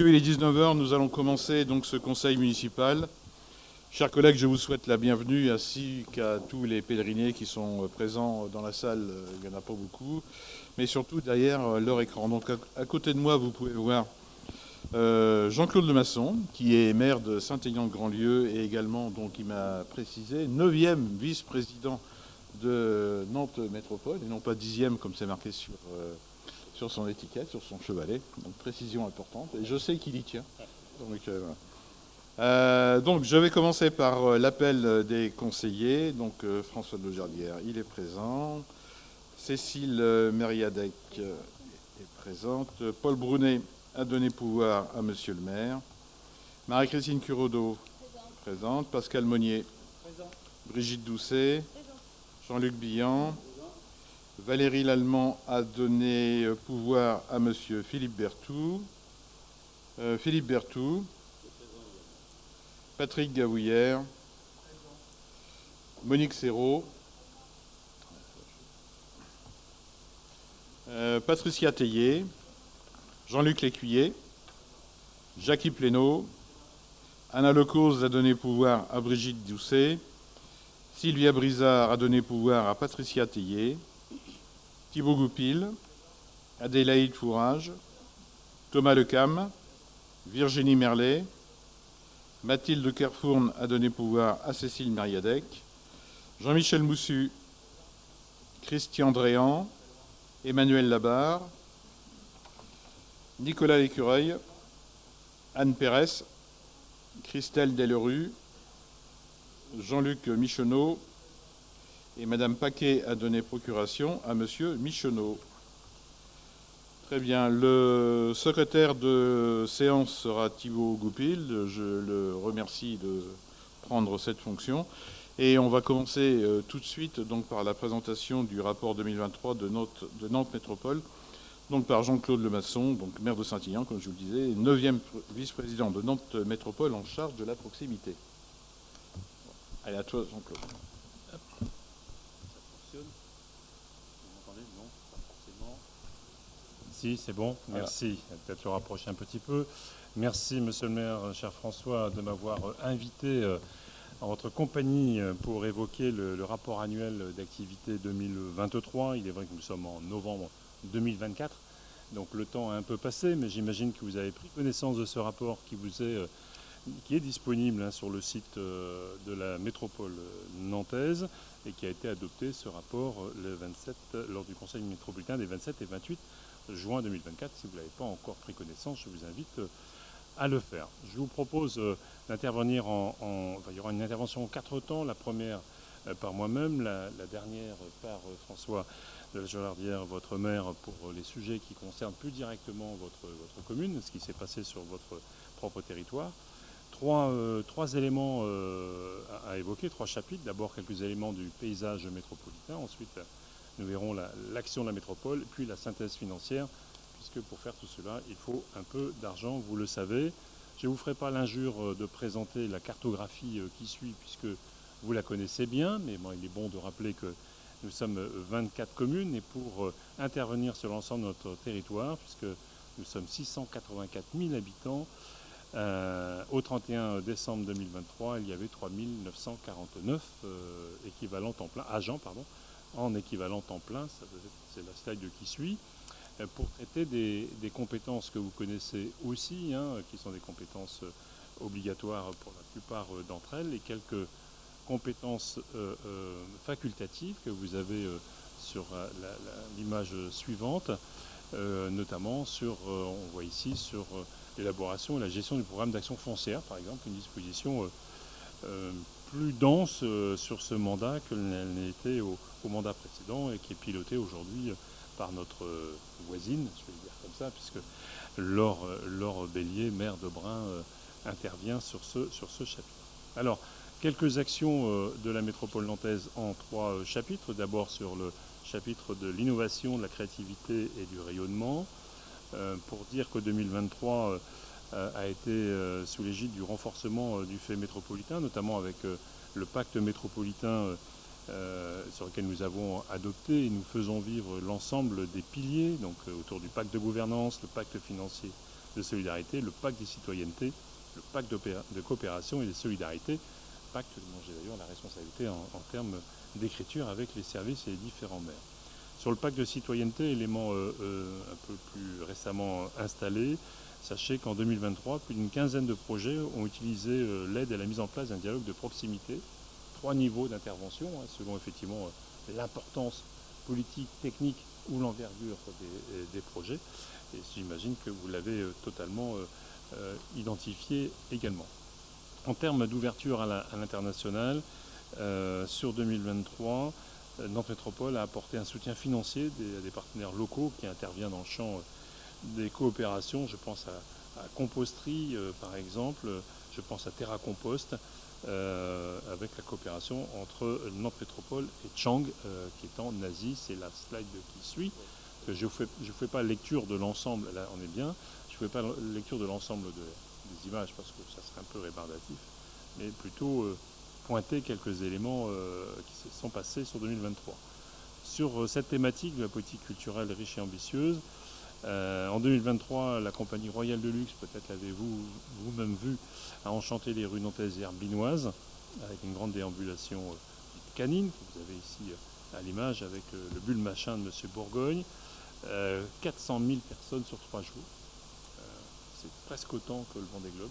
messieurs, il est 19 heures. Nous allons commencer donc ce conseil municipal. Chers collègues, je vous souhaite la bienvenue ainsi qu'à tous les pèleriniers qui sont présents dans la salle. Il n'y en a pas beaucoup, mais surtout derrière leur écran. Donc à côté de moi, vous pouvez voir Jean-Claude Lemasson, qui est maire de Saint-Aignan-de-Grandlieu et également, donc il m'a précisé, 9e vice-président de Nantes Métropole, et non pas 10e comme c'est marqué sur son étiquette, sur son chevalet. Donc précision importante. Et je sais qu'il y tient. Donc je vais commencer par l'appel des conseillers. Donc François de Laujardière, il est présent. Cécile Mériadec est présente. Paul Brunet a donné pouvoir à monsieur le maire. Marie-Christine Curodo, présente. Pascal Monnier, présent. Brigitte Doucet, Jean-Luc Billan. Valérie Lallemand a donné pouvoir à monsieur Philippe Berthoud. Philippe Berthoud. Patrick Gavouillère. Monique Serrault. Patricia Théier. Jean-Luc Lécuyer. Jackie Plénaud. Anna Lecause a donné pouvoir à Brigitte Doucet. Sylvia Brizard a donné pouvoir à Patricia Théier. Thibaut Goupil, Adélaïde Fourage, Thomas Lecam, Virginie Merlet, Mathilde Kerfourne a donné pouvoir à Cécile Mériadec, Jean-Michel Moussu, Christian Dréan, Emmanuel Labarre, Nicolas Lécureuil, Anne Pérez, Christelle Delerue, Jean-Luc Michonneau, et Madame Paquet a donné procuration à Monsieur Michonneau. Très bien. Le secrétaire de séance sera Thibaut Goupil. Je le remercie de prendre cette fonction. Et on va commencer tout de suite donc, par la présentation du rapport 2023 de Nantes Métropole, donc par Jean-Claude Lemasson, donc maire de Saint-Aignan, comme je vous le disais, 9e vice-président de Nantes Métropole en charge de la proximité. Allez, à toi, Jean-Claude. Si, c'est bon. Merci. Voilà. Peut-être le rapprocher un petit peu. Merci, monsieur le maire, cher François, de m'avoir invité en votre compagnie pour évoquer le rapport annuel d'activité 2023. Il est vrai que nous sommes en novembre 2024, donc le temps a un peu passé, mais j'imagine que vous avez pris connaissance de ce rapport qui est disponible sur le site de la métropole nantaise et qui a été adopté, ce rapport, le 27, lors du Conseil métropolitain des 27 et 28 juin 2024. Si vous ne l'avez pas encore pris connaissance, je vous invite à le faire. Je vous propose d'intervenir il y aura une intervention en 4 temps. La première par moi-même, la dernière par François de Laujardière, votre maire, pour les sujets qui concernent plus directement votre commune, ce qui s'est passé sur votre propre territoire. Trois éléments à évoquer, 3 chapitres. D'abord, quelques éléments du paysage métropolitain. Ensuite, nous verrons l'action de la métropole, puis la synthèse financière, puisque pour faire tout cela, il faut un peu d'argent, vous le savez. Je ne vous ferai pas l'injure de présenter la cartographie qui suit, puisque vous la connaissez bien, mais bon, il est bon de rappeler que nous sommes 24 communes, et pour intervenir sur l'ensemble de notre territoire, puisque nous sommes 684 000 habitants, au 31 décembre 2023, il y avait 3 949 agents en équivalent temps plein, c'est la slide qui suit, pour traiter des compétences que vous connaissez aussi, qui sont des compétences obligatoires pour la plupart d'entre elles, et quelques compétences facultatives que vous avez sur l'image suivante, notamment on voit ici sur l'élaboration et la gestion du programme d'action foncière, par exemple, une disposition plus dense sur ce mandat que elle n'était au mandat précédent et qui est pilotée aujourd'hui par notre voisine, je vais le dire comme ça, puisque Laure Bélier, maire de Brin, intervient sur ce chapitre. Alors, quelques actions de la métropole nantaise en 3 chapitres. D'abord sur le chapitre de l'innovation, de la créativité et du rayonnement, pour dire que 2023 a été sous l'égide du renforcement du fait métropolitain, notamment avec le pacte métropolitain sur lequel nous avons adopté, et nous faisons vivre l'ensemble des piliers, donc autour du pacte de gouvernance, le pacte financier de solidarité, le pacte des citoyennetés, le pacte de coopération et de solidarité, pacte dont j'ai d'ailleurs la responsabilité en termes d'écriture avec les services et les différents maires. Sur le pacte de citoyenneté, élément un peu plus récemment installé, sachez qu'en 2023, plus d'une quinzaine de projets ont utilisé l'aide à la mise en place d'un dialogue de proximité, 3 niveaux d'intervention, selon effectivement l'importance politique, technique ou l'envergure des projets. Et j'imagine que vous l'avez totalement identifié également. En termes d'ouverture à l'international, sur 2023, Nantes Métropole a apporté un soutien financier à des partenaires locaux qui interviennent dans le champ des coopérations. Je pense à Composterie, par exemple, je pense à Terra Compost, avec la coopération entre Nantes Métropole et Chang, qui est en Asie. C'est la slide qui suit. Je ne fais pas lecture de l'ensemble, là on est bien, je ne fais pas lecture de l'ensemble des images parce que ça serait un peu rébarbatif, mais plutôt pointer quelques éléments qui se sont passés sur 2023. Sur cette thématique de la politique culturelle riche et ambitieuse, en 2023, la compagnie Royale de Luxe, peut-être l'avez-vous vous-même vu, a enchanté les rues nantaises et herbinoises avec une grande déambulation canine, que vous avez ici à l'image avec le bulle machin de M. Bourgogne. 400 000 personnes sur 3 jours. C'est presque autant que le Vendée Globe.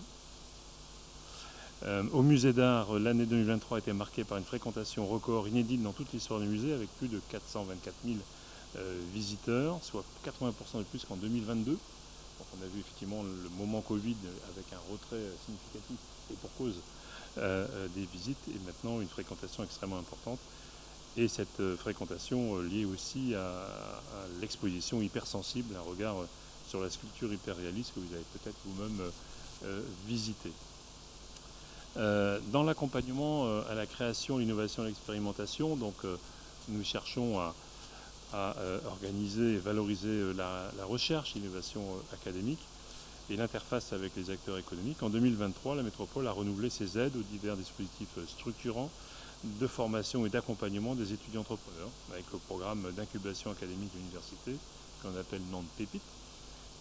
Au musée d'art, l'année 2023 a été marquée par une fréquentation record inédite dans toute l'histoire du musée, avec plus de 424 000 visiteurs, soit 80% de plus qu'en 2022. Donc on a vu effectivement le moment Covid avec un retrait significatif et pour cause des visites, et maintenant une fréquentation extrêmement importante. Et cette fréquentation liée aussi à l'exposition hypersensible, un regard sur la sculpture hyperréaliste que vous avez peut-être vous-même visité. Dans l'accompagnement à la création, l'innovation et l'expérimentation, donc nous cherchons à organiser et valoriser la recherche, l'innovation académique et l'interface avec les acteurs économiques. En 2023, la métropole a renouvelé ses aides aux divers dispositifs structurants de formation et d'accompagnement des étudiants entrepreneurs, avec le programme d'incubation académique de l'université, qu'on appelle Nantes Pépite,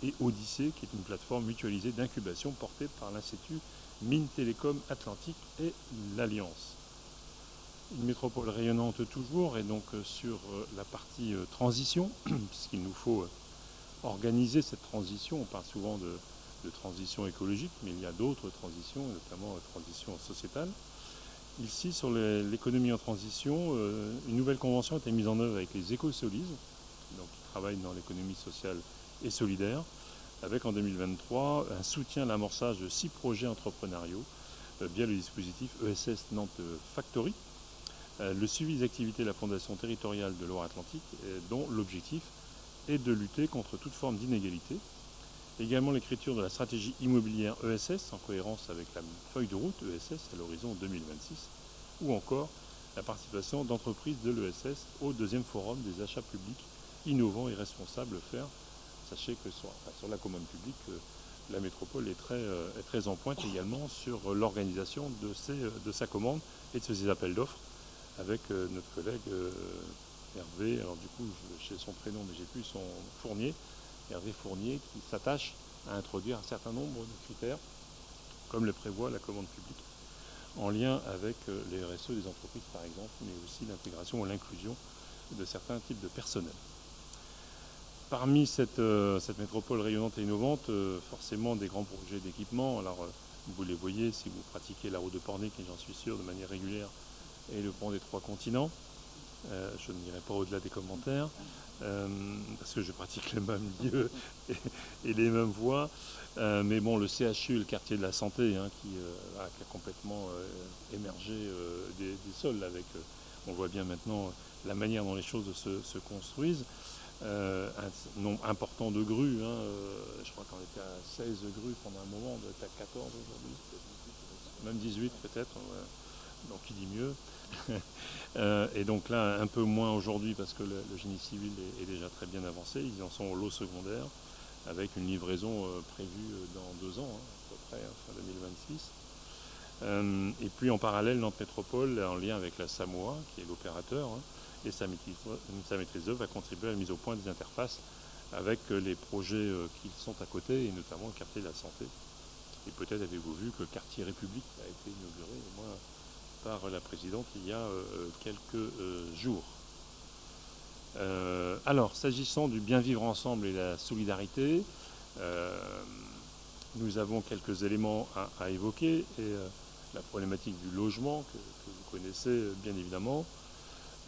et Odyssée, qui est une plateforme mutualisée d'incubation portée par l'Institut Mines Télécom Atlantique et l'Alliance. Une métropole rayonnante toujours, et donc sur la partie transition, puisqu'il nous faut organiser cette transition. On parle souvent de transition écologique, mais il y a d'autres transitions, notamment la transition sociétale. Ici, sur l'économie en transition, une nouvelle convention a été mise en œuvre avec les Écosolises, donc qui travaillent dans l'économie sociale et solidaire, avec en 2023 un soutien à l'amorçage de 6 projets entrepreneuriaux via le dispositif ESS Nantes Factory, le suivi des activités de la Fondation territoriale de Loire-Atlantique, dont l'objectif est de lutter contre toute forme d'inégalité. Également l'écriture de la stratégie immobilière ESS, en cohérence avec la feuille de route ESS à l'horizon 2026, ou encore la participation d'entreprises de l'ESS au 2e forum des achats publics innovants et responsables FAIR. Sachez que sur la commande publique, la métropole est très en pointe également sur l'organisation de sa commande et de ses appels d'offres avec notre collègue Hervé, alors du coup j'ai son prénom mais j'ai plus son Fournier, Hervé Fournier, qui s'attache à introduire un certain nombre de critères, comme le prévoit la commande publique, en lien avec les RSE des entreprises par exemple, mais aussi l'intégration ou l'inclusion de certains types de personnel. Parmi cette métropole rayonnante et innovante, forcément des grands projets d'équipement. Alors vous les voyez si vous pratiquez la route de Pornic, et j'en suis sûr de manière régulière, et le pont des 3 continents. Je n'irai pas au-delà des commentaires, parce que je pratique le même lieu et les mêmes voies. Mais bon, le CHU, le quartier de la santé, qui a complètement émergé des sols, avec, on voit bien maintenant la manière dont les choses se construisent. Un nombre important de grues, je crois qu'on était à 16 grues pendant un moment, on doit être à 14 aujourd'hui, même 18 peut-être, donc qui dit mieux. Et donc là, un peu moins aujourd'hui parce que le génie civil est déjà très bien avancé. Ils en sont au lot secondaire avec une livraison prévue dans 2 ans, à peu près, fin 2026. Et puis en parallèle, Nantes Métropole, en lien avec la Samoa, qui est l'opérateur, et sa maîtrise d'œuvre, va contribuer à la mise au point des interfaces avec les projets qui sont à côté, et notamment le quartier de la Santé. Et peut-être avez-vous vu que le quartier République a été inauguré, au moins par la présidente, il y a quelques jours. Alors, s'agissant du bien vivre ensemble et de la solidarité, nous avons quelques éléments à évoquer. Et la problématique du logement, que vous connaissez bien évidemment.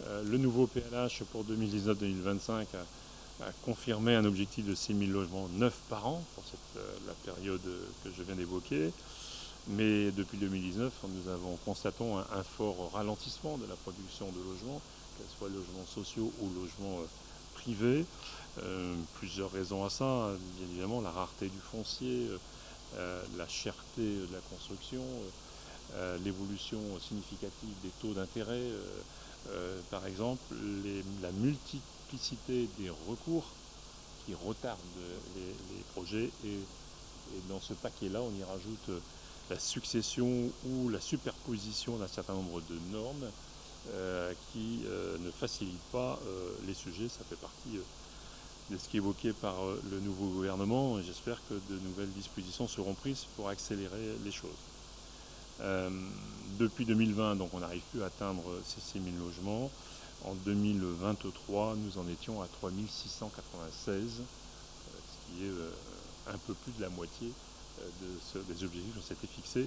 Le nouveau PLH pour 2019-2025 a confirmé un objectif de 6 000 logements neufs par an pour la période que je viens d'évoquer. Mais depuis 2019, nous constatons un fort ralentissement de la production de logements, qu'elles soient logements sociaux ou logements privés. Plusieurs raisons à ça. Bien évidemment, la rareté du foncier, la cherté de la construction, l'évolution significative des taux d'intérêt, par exemple, la multiplicité des recours qui retardent les projets. Et dans ce paquet-là, on y rajoute la succession ou la superposition d'un certain nombre de normes qui ne facilitent pas les sujets. Ça fait partie de ce qui est évoqué par le nouveau gouvernement. Et j'espère que de nouvelles dispositions seront prises pour accélérer les choses. Depuis 2020, donc, on n'arrive plus à atteindre ces 6 000 logements. En 2023, nous en étions à 3 696, ce qui est un peu plus de la moitié des objectifs qu'on s'était fixés.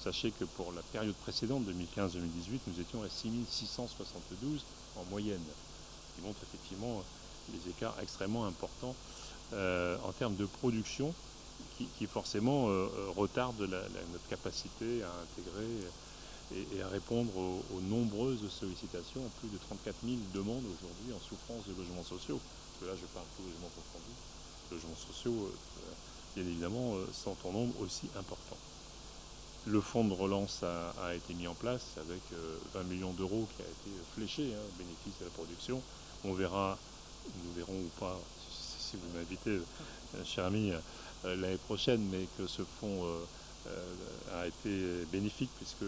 Sachez que pour la période précédente, 2015-2018, nous étions à 6 672 en moyenne, ce qui montre effectivement les écarts extrêmement importants en termes de production, qui forcément retardent notre capacité à intégrer et à répondre aux nombreuses sollicitations, plus de 34 000 demandes aujourd'hui en souffrance de logements sociaux. Parce que là, je parle de logements confondus. Logements sociaux, bien évidemment, sont en nombre aussi important. Le fonds de relance a été mis en place avec 20 millions d'euros qui a été fléché au bénéfice de la production. Nous verrons ou pas, si vous m'invitez, cher ami, l'année prochaine, mais que ce fonds a été bénéfique puisque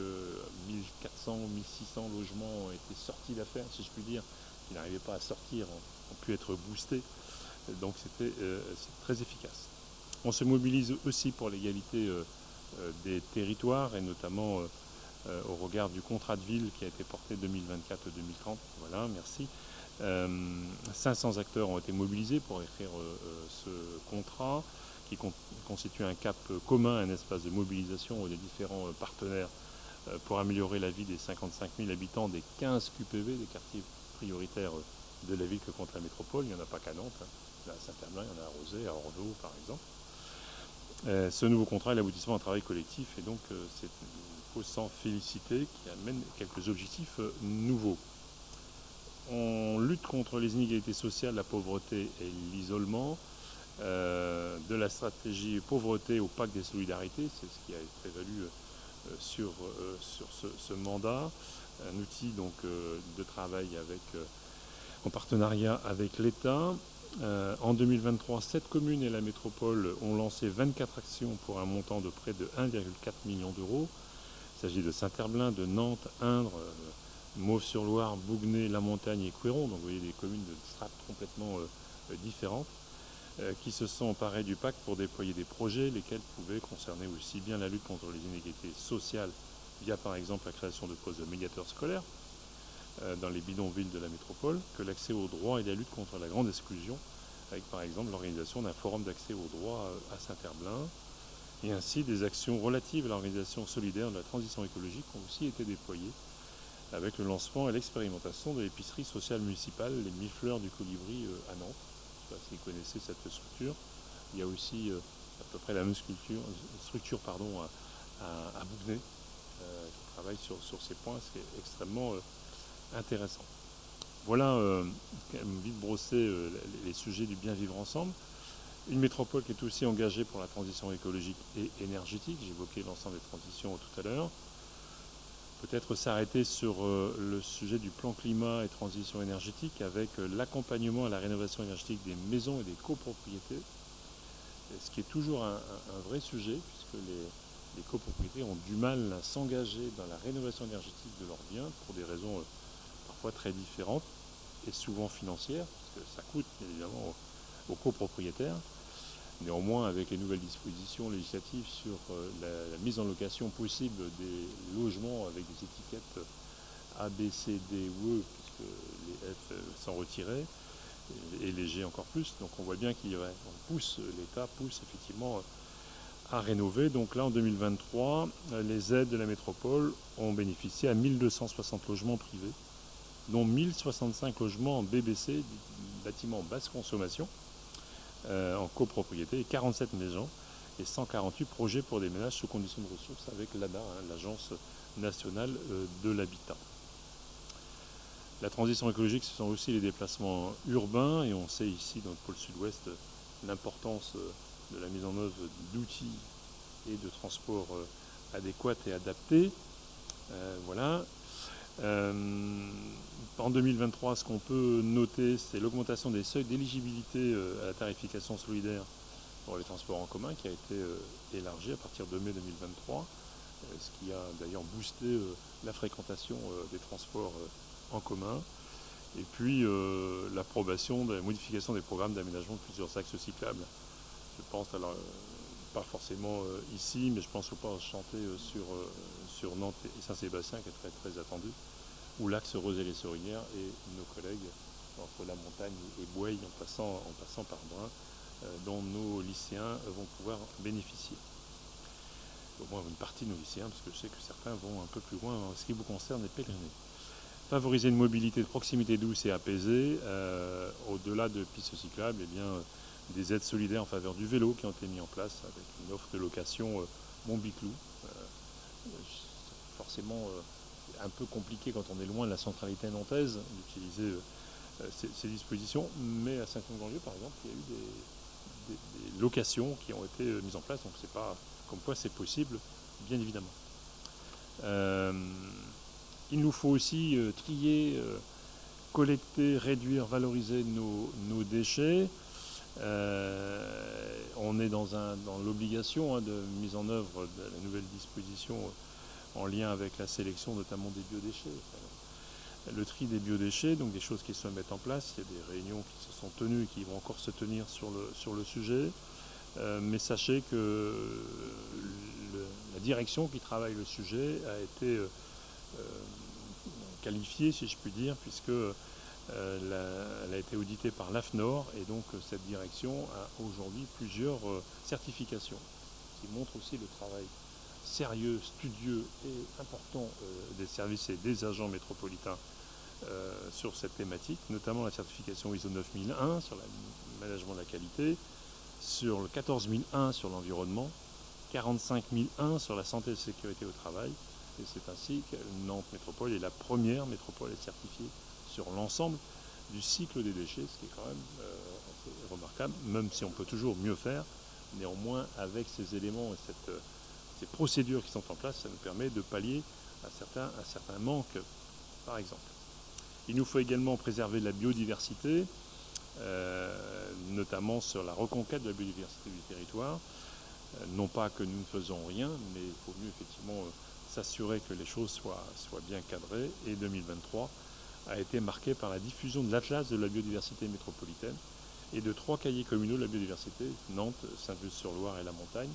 1400 ou 1600 logements ont été sortis d'affaires, si je puis dire, qui n'arrivaient pas à sortir, ont pu être boostés. Donc c'est très efficace. On se mobilise aussi pour l'égalité des territoires et notamment au regard du contrat de ville qui a été porté 2024-2030. Voilà, merci. 500 acteurs ont été mobilisés pour écrire ce contrat qui constitue un cap commun, un espace de mobilisation des différents partenaires pour améliorer la vie des 55 000 habitants des 15 QPV, des quartiers prioritaires de la ville que compte la métropole. Il n'y en a pas qu'à Nantes, à Saint-Herblain, il y en a à Rozay, à Ordo par exemple. Ce nouveau contrat est l'aboutissement d'un travail collectif et donc c'est une cause sans féliciter qui amène quelques objectifs nouveaux. On lutte contre les inégalités sociales, la pauvreté et l'isolement. De la stratégie pauvreté au pacte des solidarités, c'est ce qui a prévalu sur ce mandat. Un outil donc, de travail en partenariat avec l'État. En 2023, 7 communes et la métropole ont lancé 24 actions pour un montant de près de 1,4 million d'euros. Il s'agit de Saint-Herblain, de Nantes, Indre, Mauves-sur-Loire, Bougnay, La Montagne et Couéron. Donc vous voyez des communes de strates complètement différentes qui se sont emparés du pacte pour déployer des projets, lesquels pouvaient concerner aussi bien la lutte contre les inégalités sociales via par exemple la création de postes de médiateurs scolaires dans les bidonvilles de la métropole, que l'accès aux droits et la lutte contre la grande exclusion, avec par exemple l'organisation d'un forum d'accès aux droits à Saint-Herblain, et ainsi des actions relatives à l'organisation solidaire de la transition écologique ont aussi été déployées avec le lancement et l'expérimentation de l'épicerie sociale municipale, les 1000 fleurs du colibri à Nantes. Je ne sais pas si vous connaissez cette structure. Il y a aussi à peu près la même structure à Bougnay qui travaille sur ces points, ce qui est extrêmement intéressant. Voilà, vite brosser les sujets du bien vivre ensemble. Une métropole qui est aussi engagée pour la transition écologique et énergétique. J'évoquais l'ensemble des transitions tout à l'heure. Peut-être s'arrêter sur le sujet du plan climat et transition énergétique avec l'accompagnement à la rénovation énergétique des maisons et des copropriétés, ce qui est toujours un vrai sujet puisque les copropriétés ont du mal à s'engager dans la rénovation énergétique de leurs biens pour des raisons parfois très différentes et souvent financières, parce que ça coûte évidemment aux copropriétaires. Néanmoins, avec les nouvelles dispositions législatives sur la mise en location possible des logements avec des étiquettes A, B, C, D ou E, puisque les F sont retirés, et les G encore plus, donc on voit bien l'État pousse effectivement à rénover. Donc là, en 2023, les aides de la métropole ont bénéficié à 1260 logements privés, dont 1065 logements en BBC, bâtiments basse consommation, en copropriété, et 47 maisons, et 148 projets pour des ménages sous conditions de ressources avec l'ANA, l'Agence nationale de l'habitat. La transition écologique, ce sont aussi les déplacements urbains, et on sait ici, dans le pôle sud-ouest, l'importance de la mise en œuvre d'outils et de transports adéquats et adaptés. Voilà. En 2023, ce qu'on peut noter, c'est l'augmentation des seuils d'éligibilité à la tarification solidaire pour les transports en commun qui a été élargie à partir de mai 2023, ce qui a d'ailleurs boosté la fréquentation des transports en commun. Et puis l'approbation de la modification des programmes d'aménagement de plusieurs axes cyclables. Je pense, alors pas forcément ici, mais je pense au port chanté sur Nantes et Saint-Sébastien qui est très, très attendu, où l'axe Rosé-les-Sorinières et nos collègues entre la montagne et Boueil en passant par Brun, dont nos lycéens vont pouvoir bénéficier. Au moins une partie de nos lycéens, parce que je sais que certains vont un peu plus loin en ce qui vous concerne les pèlerinages. Favoriser une mobilité de proximité douce et apaisée, au-delà de pistes cyclables, eh bien, des aides solidaires en faveur du vélo qui ont été mis en place avec une offre de location Montbiclou. Forcément un peu compliqué quand on est loin de la centralité nantaise d'utiliser ces dispositions, mais à Saint-Ouen-Grandlieu par exemple, il y a eu des locations qui ont été mises en place, donc c'est pas comme quoi c'est possible, bien évidemment. Il nous faut aussi trier, collecter, réduire, valoriser nos déchets. On est dans l'obligation de mise en œuvre de la nouvelle disposition en lien avec la sélection notamment des biodéchets. Le tri des biodéchets, donc des choses qui se mettent en place. Il y a des réunions qui se sont tenues et qui vont encore se tenir sur le sujet. Mais sachez que la direction qui travaille le sujet a été qualifiée, si je puis dire, puisque elle a été auditée par l'AFNOR, et donc cette direction a aujourd'hui plusieurs certifications, qui montrent aussi le travail sérieux, studieux et important des services et des agents métropolitains sur cette thématique, notamment la certification ISO 9001 sur le management de la qualité, sur le 14001 sur l'environnement, 45001 sur la santé et la sécurité au travail, et c'est ainsi que Nantes Métropole est la première métropole certifiée sur l'ensemble du cycle des déchets, ce qui est quand même assez remarquable, même si on peut toujours mieux faire. Néanmoins, avec ces éléments et ces procédures qui sont en place, ça nous permet de pallier à certains manques, par exemple. Il nous faut également préserver la biodiversité, notamment sur la reconquête de la biodiversité du territoire. Non pas que nous ne faisons rien, mais il faut mieux effectivement s'assurer que les choses soient bien cadrées. Et 2023 a été marqué par la diffusion de l'Atlas de la biodiversité métropolitaine et de 3 cahiers communaux de la biodiversité, Nantes, Sainte-Luce-sur-Loire et la Montagne.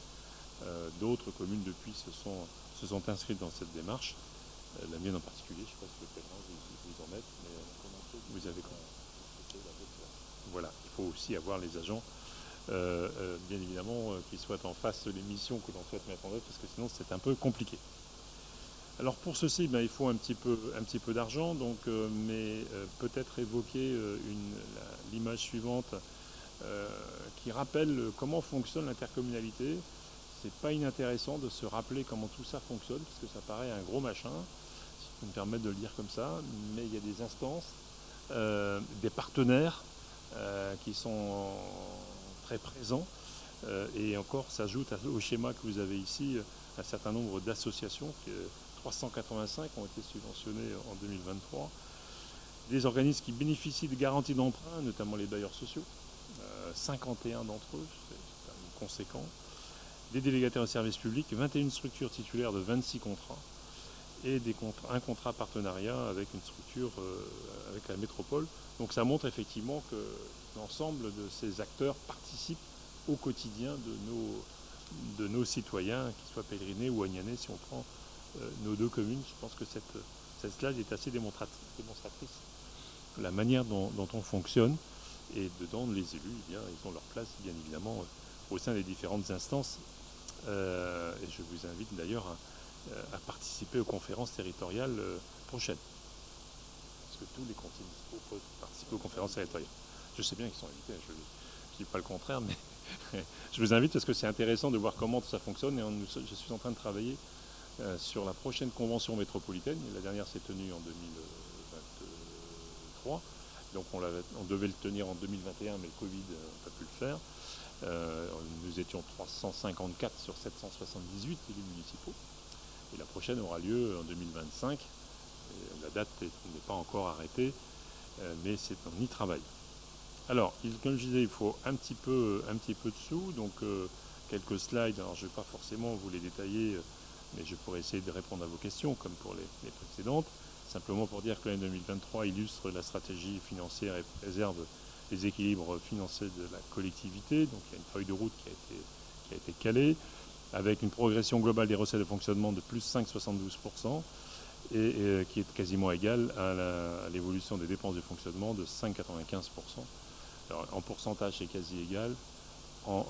D'autres communes depuis se sont inscrites dans cette démarche. La mienne en particulier, je ne sais pas si le pèlerin vous en êtes, mais vous avez voilà, il faut aussi avoir les agents, bien évidemment, qui soient en face de l'émission que l'on souhaite mettre en œuvre, parce que sinon c'est un peu compliqué. Alors pour ceci, il faut un petit peu d'argent, donc, mais peut-être évoquer l'image suivante qui rappelle comment fonctionne l'intercommunalité. C'est pas inintéressant de se rappeler comment tout ça fonctionne, parce que ça paraît un gros machin, si je peux me permettre de le dire comme ça, mais il y a des instances, des partenaires qui sont très présents, et encore s'ajoute au schéma que vous avez ici un certain nombre d'associations, 385 ont été subventionnées en 2023, des organismes qui bénéficient de garanties d'emprunt, notamment les bailleurs sociaux, 51 d'entre eux, c'est quand même conséquent, des délégataires de services publics, 21 structures titulaires de 26 contrats, et un contrat partenariat avec une structure, avec la métropole. Donc ça montre effectivement que l'ensemble de ces acteurs participent au quotidien de nos citoyens, qu'ils soient pèlerinés ou agnanais, si on prend nos deux communes. Je pense que cette slide est assez démonstratrice de la manière dont on fonctionne. Et dedans, les élus, eh bien, ils ont leur place, bien évidemment, au sein des différentes instances. Et je vous invite d'ailleurs à participer aux conférences territoriales prochaines. Parce que tous les conseils municipaux peuvent participer aux conférences territoriales. Je sais bien qu'ils sont invités, je ne dis pas le contraire, mais je vous invite parce que c'est intéressant de voir comment ça fonctionne. Et je suis en train de travailler sur la prochaine convention métropolitaine. La dernière s'est tenue en 2023. Donc on devait le tenir en 2021, mais le Covid n'a pas pu le faire. Nous étions 354 sur 778 élus municipaux. Et la prochaine aura lieu en 2025. Et la date n'est pas encore arrêtée, mais on y travaille. Alors, comme je disais, il faut un petit peu de sous, donc quelques slides. Alors, je ne vais pas forcément vous les détailler, mais je pourrais essayer de répondre à vos questions, comme pour les précédentes. Simplement pour dire que l'année 2023 illustre la stratégie financière et préserve les équilibres financiers de la collectivité. Donc, il y a une feuille de route qui a été calée, avec une progression globale des recettes de fonctionnement de plus 5,72%, et qui est quasiment égale à l'évolution des dépenses de fonctionnement de 5,95%. Alors, en pourcentage, c'est quasi égal. En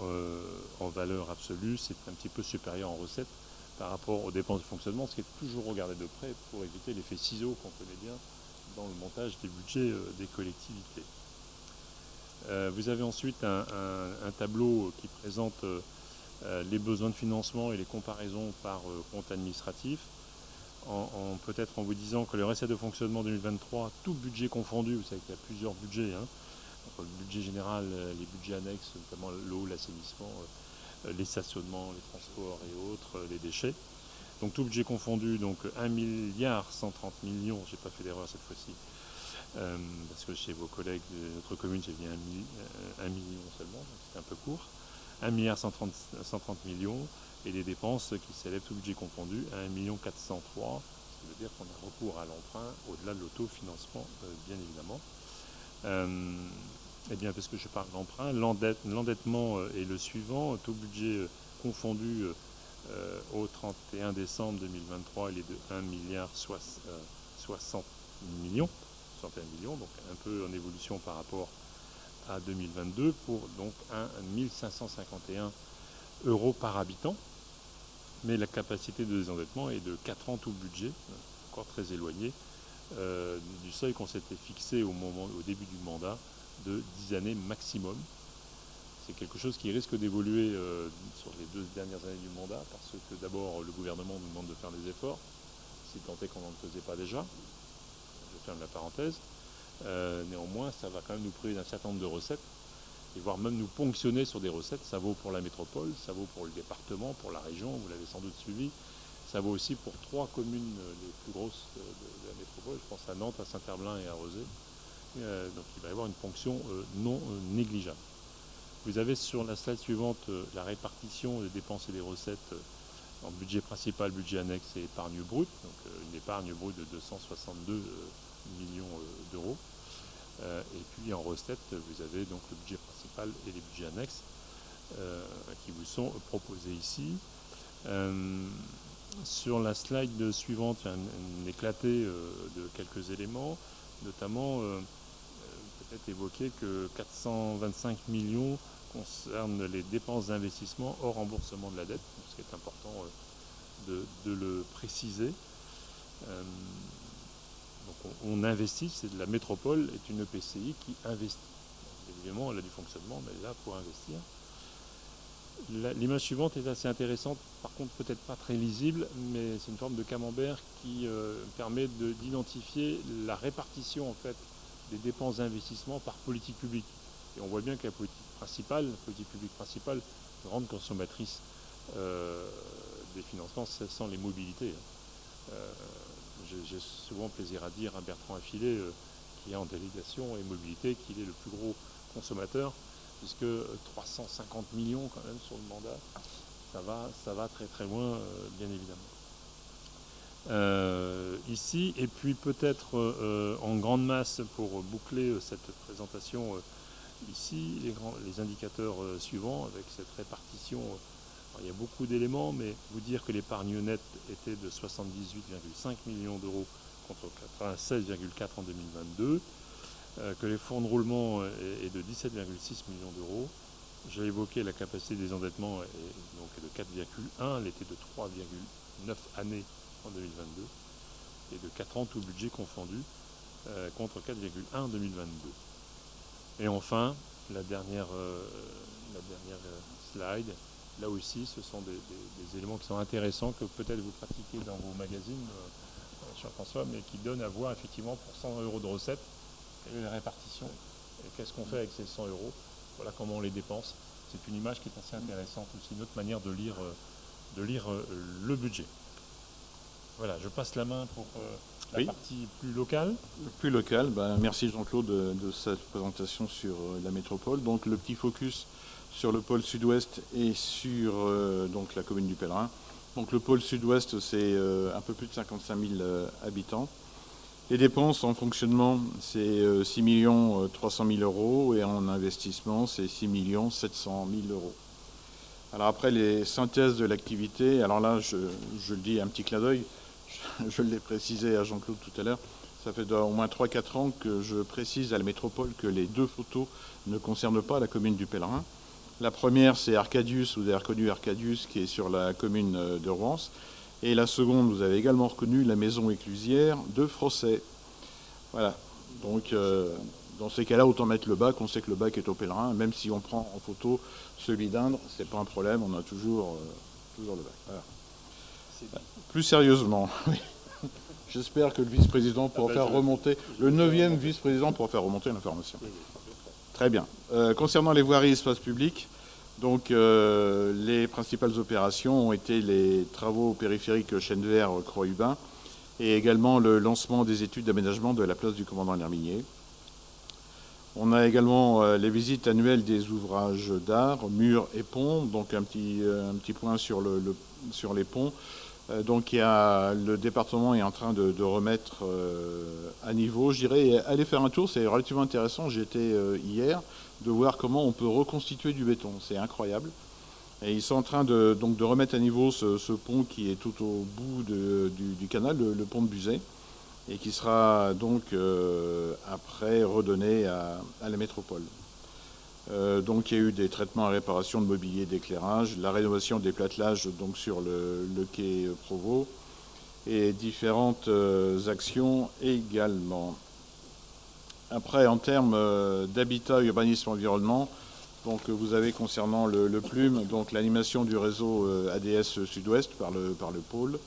valeur absolue, c'est un petit peu supérieur en recettes par rapport aux dépenses de fonctionnement, ce qui est toujours regardé de près pour éviter l'effet ciseau qu'on connaît bien dans le montage des budgets des collectivités. Vous avez ensuite un tableau qui présente les besoins de financement et les comparaisons par compte administratif, peut-être en vous disant que les recettes de fonctionnement 2023, tout budget confondu, vous savez qu'il y a plusieurs budgets, entre le budget général, les budgets annexes, notamment l'eau, l'assainissement, les stationnements, les transports et autres, les déchets. Donc tout budget confondu, donc 1,130 milliard, j'ai pas fait d'erreur cette fois-ci, parce que chez vos collègues de notre commune, j'ai mis 1 million seulement, donc c'était un peu court. 1,130 milliard, et les dépenses qui s'élèvent tout budget confondu à 1,403 million, ce qui veut dire qu'on a recours à l'emprunt au-delà de l'autofinancement, bien évidemment. Eh bien, parce que je parle d'emprunt, l'endettement est le suivant, tout budget confondu au 31 décembre 2023, il est de 1,60 milliard, 61 millions, donc un peu en évolution par rapport à 2022, pour donc 1551 € par habitant. Mais la capacité de désendettement est de 4 ans tout budget, encore très éloigné du seuil qu'on s'était fixé au début du mandat de 10 années maximum. C'est quelque chose qui risque d'évoluer sur les 2 dernières années du mandat, parce que d'abord le gouvernement nous demande de faire des efforts, si tant est qu'on n'en faisait pas déjà. Je ferme la parenthèse. Néanmoins, ça va quand même nous priver d'un certain nombre de recettes, et voire même nous ponctionner sur des recettes. Ça vaut pour la métropole, ça vaut pour le département, pour la région, vous l'avez sans doute suivi. Ça vaut aussi pour 3 communes les plus grosses de la métropole, je pense à Nantes, à Saint-Herblain et à Rezé. Donc il va y avoir une ponction non négligeable. Vous avez sur la slide suivante la répartition des dépenses et des recettes en budget principal, budget annexe et épargne brute. Donc une épargne brute de 262 millions d'euros. Et puis en recettes, vous avez donc le budget principal et les budgets annexes qui vous sont proposés ici. Sur la slide suivante, il y a un éclaté de quelques éléments, notamment peut-être évoquer que 425 millions concernent les dépenses d'investissement hors remboursement de la dette, ce qui est important de le préciser. Donc on investit, c'est de la métropole est une EPCI qui investit. Donc, évidemment, elle a du fonctionnement, mais elle est là pour investir. L'image suivante est assez intéressante, par contre peut-être pas très lisible, mais c'est une forme de camembert qui permet d'identifier la répartition en fait des dépenses d'investissement par politique publique. Et on voit bien que la politique publique principale, grande consommatrice des financements, ce sont les mobilités. J'ai souvent plaisir à dire à Bertrand Affilé, qui est en délégation et mobilité, qu'il est le plus gros consommateur, puisque 350 millions quand même sur le mandat, ça va très très loin, bien évidemment. ici. Et puis peut-être en grande masse pour boucler cette présentation ici, les indicateurs suivants avec cette répartition. Alors, il y a beaucoup d'éléments, mais vous dire que l'épargne nette était de 78,5 millions d'euros contre 96,4 en 2022, que les fonds de roulement est de 17,6 millions d'euros. J'ai évoqué la capacité des endettements donc est de 4,1, elle était de 3,9 années en 2022 et de 4 ans tout budget confondu contre 4,1 en 2022. Et enfin, la dernière slide, là aussi ce sont des éléments qui sont intéressants que peut-être vous pratiquez dans vos magazines, cher François, mais qui donnent à voir effectivement pour 100 euros de recettes, quelle est la répartition et qu'est-ce qu'on fait avec ces 100 euros. Voilà comment on les dépense. C'est une image qui est assez intéressante aussi, une autre manière de lire le budget. Voilà, je passe la main pour la partie plus locale. Plus locale, merci Jean-Claude de cette présentation sur la métropole. Donc le petit focus sur le pôle sud-ouest et sur donc la commune du Pèlerin. Donc le pôle sud-ouest, c'est un peu plus de 55 000 habitants. Les dépenses en fonctionnement, c'est 6 300 000 euros et en investissement, c'est 6 700 000 euros. Alors après, les synthèses de l'activité, alors là, je le dis un petit clin d'œil, je l'ai précisé à Jean-Claude tout à l'heure, ça fait au moins 3-4 ans que je précise à la métropole que les deux photos ne concernent pas la commune du Pèlerin. La première, c'est Arcadius, vous avez reconnu Arcadius qui est sur la commune de Rouen. Et la seconde, vous avez également reconnu la maison éclusière de Frosset. Voilà. Donc, dans ces cas-là, autant mettre le bac. On sait que le bac est au Pèlerin. Même si on prend en photo celui d'Indre, c'est pas un problème. On a toujours le bac. Voilà. Plus sérieusement, oui. J'espère que le vice-président pourra faire remonter, le 9e vice-président pourra faire remonter l'information. Très bien. Concernant les voiries et espaces publics, donc les principales opérations ont été les travaux périphériques Chêne-Vert-Croix-Hubin et également le lancement des études d'aménagement de la place du commandant L'Herminier. On a également les visites annuelles des ouvrages d'art, murs et ponts, donc un petit point sur les ponts. Donc le département est en train de remettre à niveau. Je dirais, aller faire un tour, c'est relativement intéressant. J'ai été hier de voir comment on peut reconstituer du béton. C'est incroyable. Et ils sont en train de remettre à niveau ce pont qui est tout au bout du canal, le pont de Buzet, et qui sera donc après redonné à la métropole. Donc il y a eu des traitements à réparation de mobilier d'éclairage, la rénovation des plâtelages donc sur le quai Provost et différentes actions également. Après, en termes d'habitat, urbanisme, environnement, donc vous avez concernant le Plume, donc l'animation du réseau ADS Sud-Ouest par le pôle.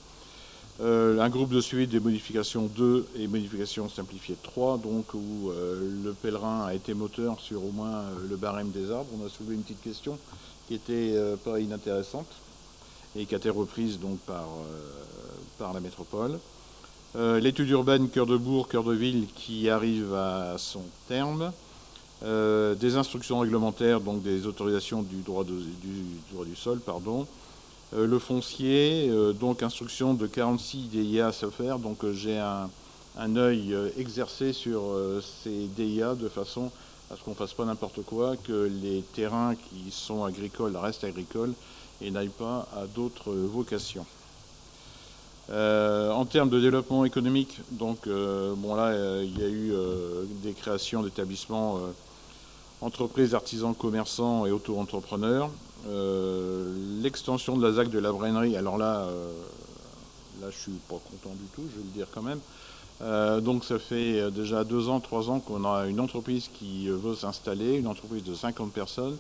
Un groupe de suivi des modifications 2 et modifications simplifiées 3, donc où le Pèlerin a été moteur sur au moins le barème des arbres. On a soulevé une petite question qui était pas inintéressante et qui a été reprise donc par la métropole. L'étude urbaine cœur de bourg, cœur de ville qui arrive à son terme. Des instructions réglementaires, donc des autorisations du droit du sol, pardon. Le foncier, donc instruction de 46 DIA à se faire. Donc j'ai un œil exercé sur ces DIA de façon à ce qu'on ne fasse pas n'importe quoi, que les terrains qui sont agricoles restent agricoles et n'aillent pas à d'autres vocations. En termes de développement économique, donc là il y a eu des créations d'établissements entreprises, artisans, commerçants et auto-entrepreneurs. L'extension de la ZAC de la Brainerie, alors là je suis pas content du tout, je vais le dire quand même. Donc ça fait déjà 2 ans, 3 ans qu'on a une entreprise qui veut s'installer, une entreprise de 50 personnes,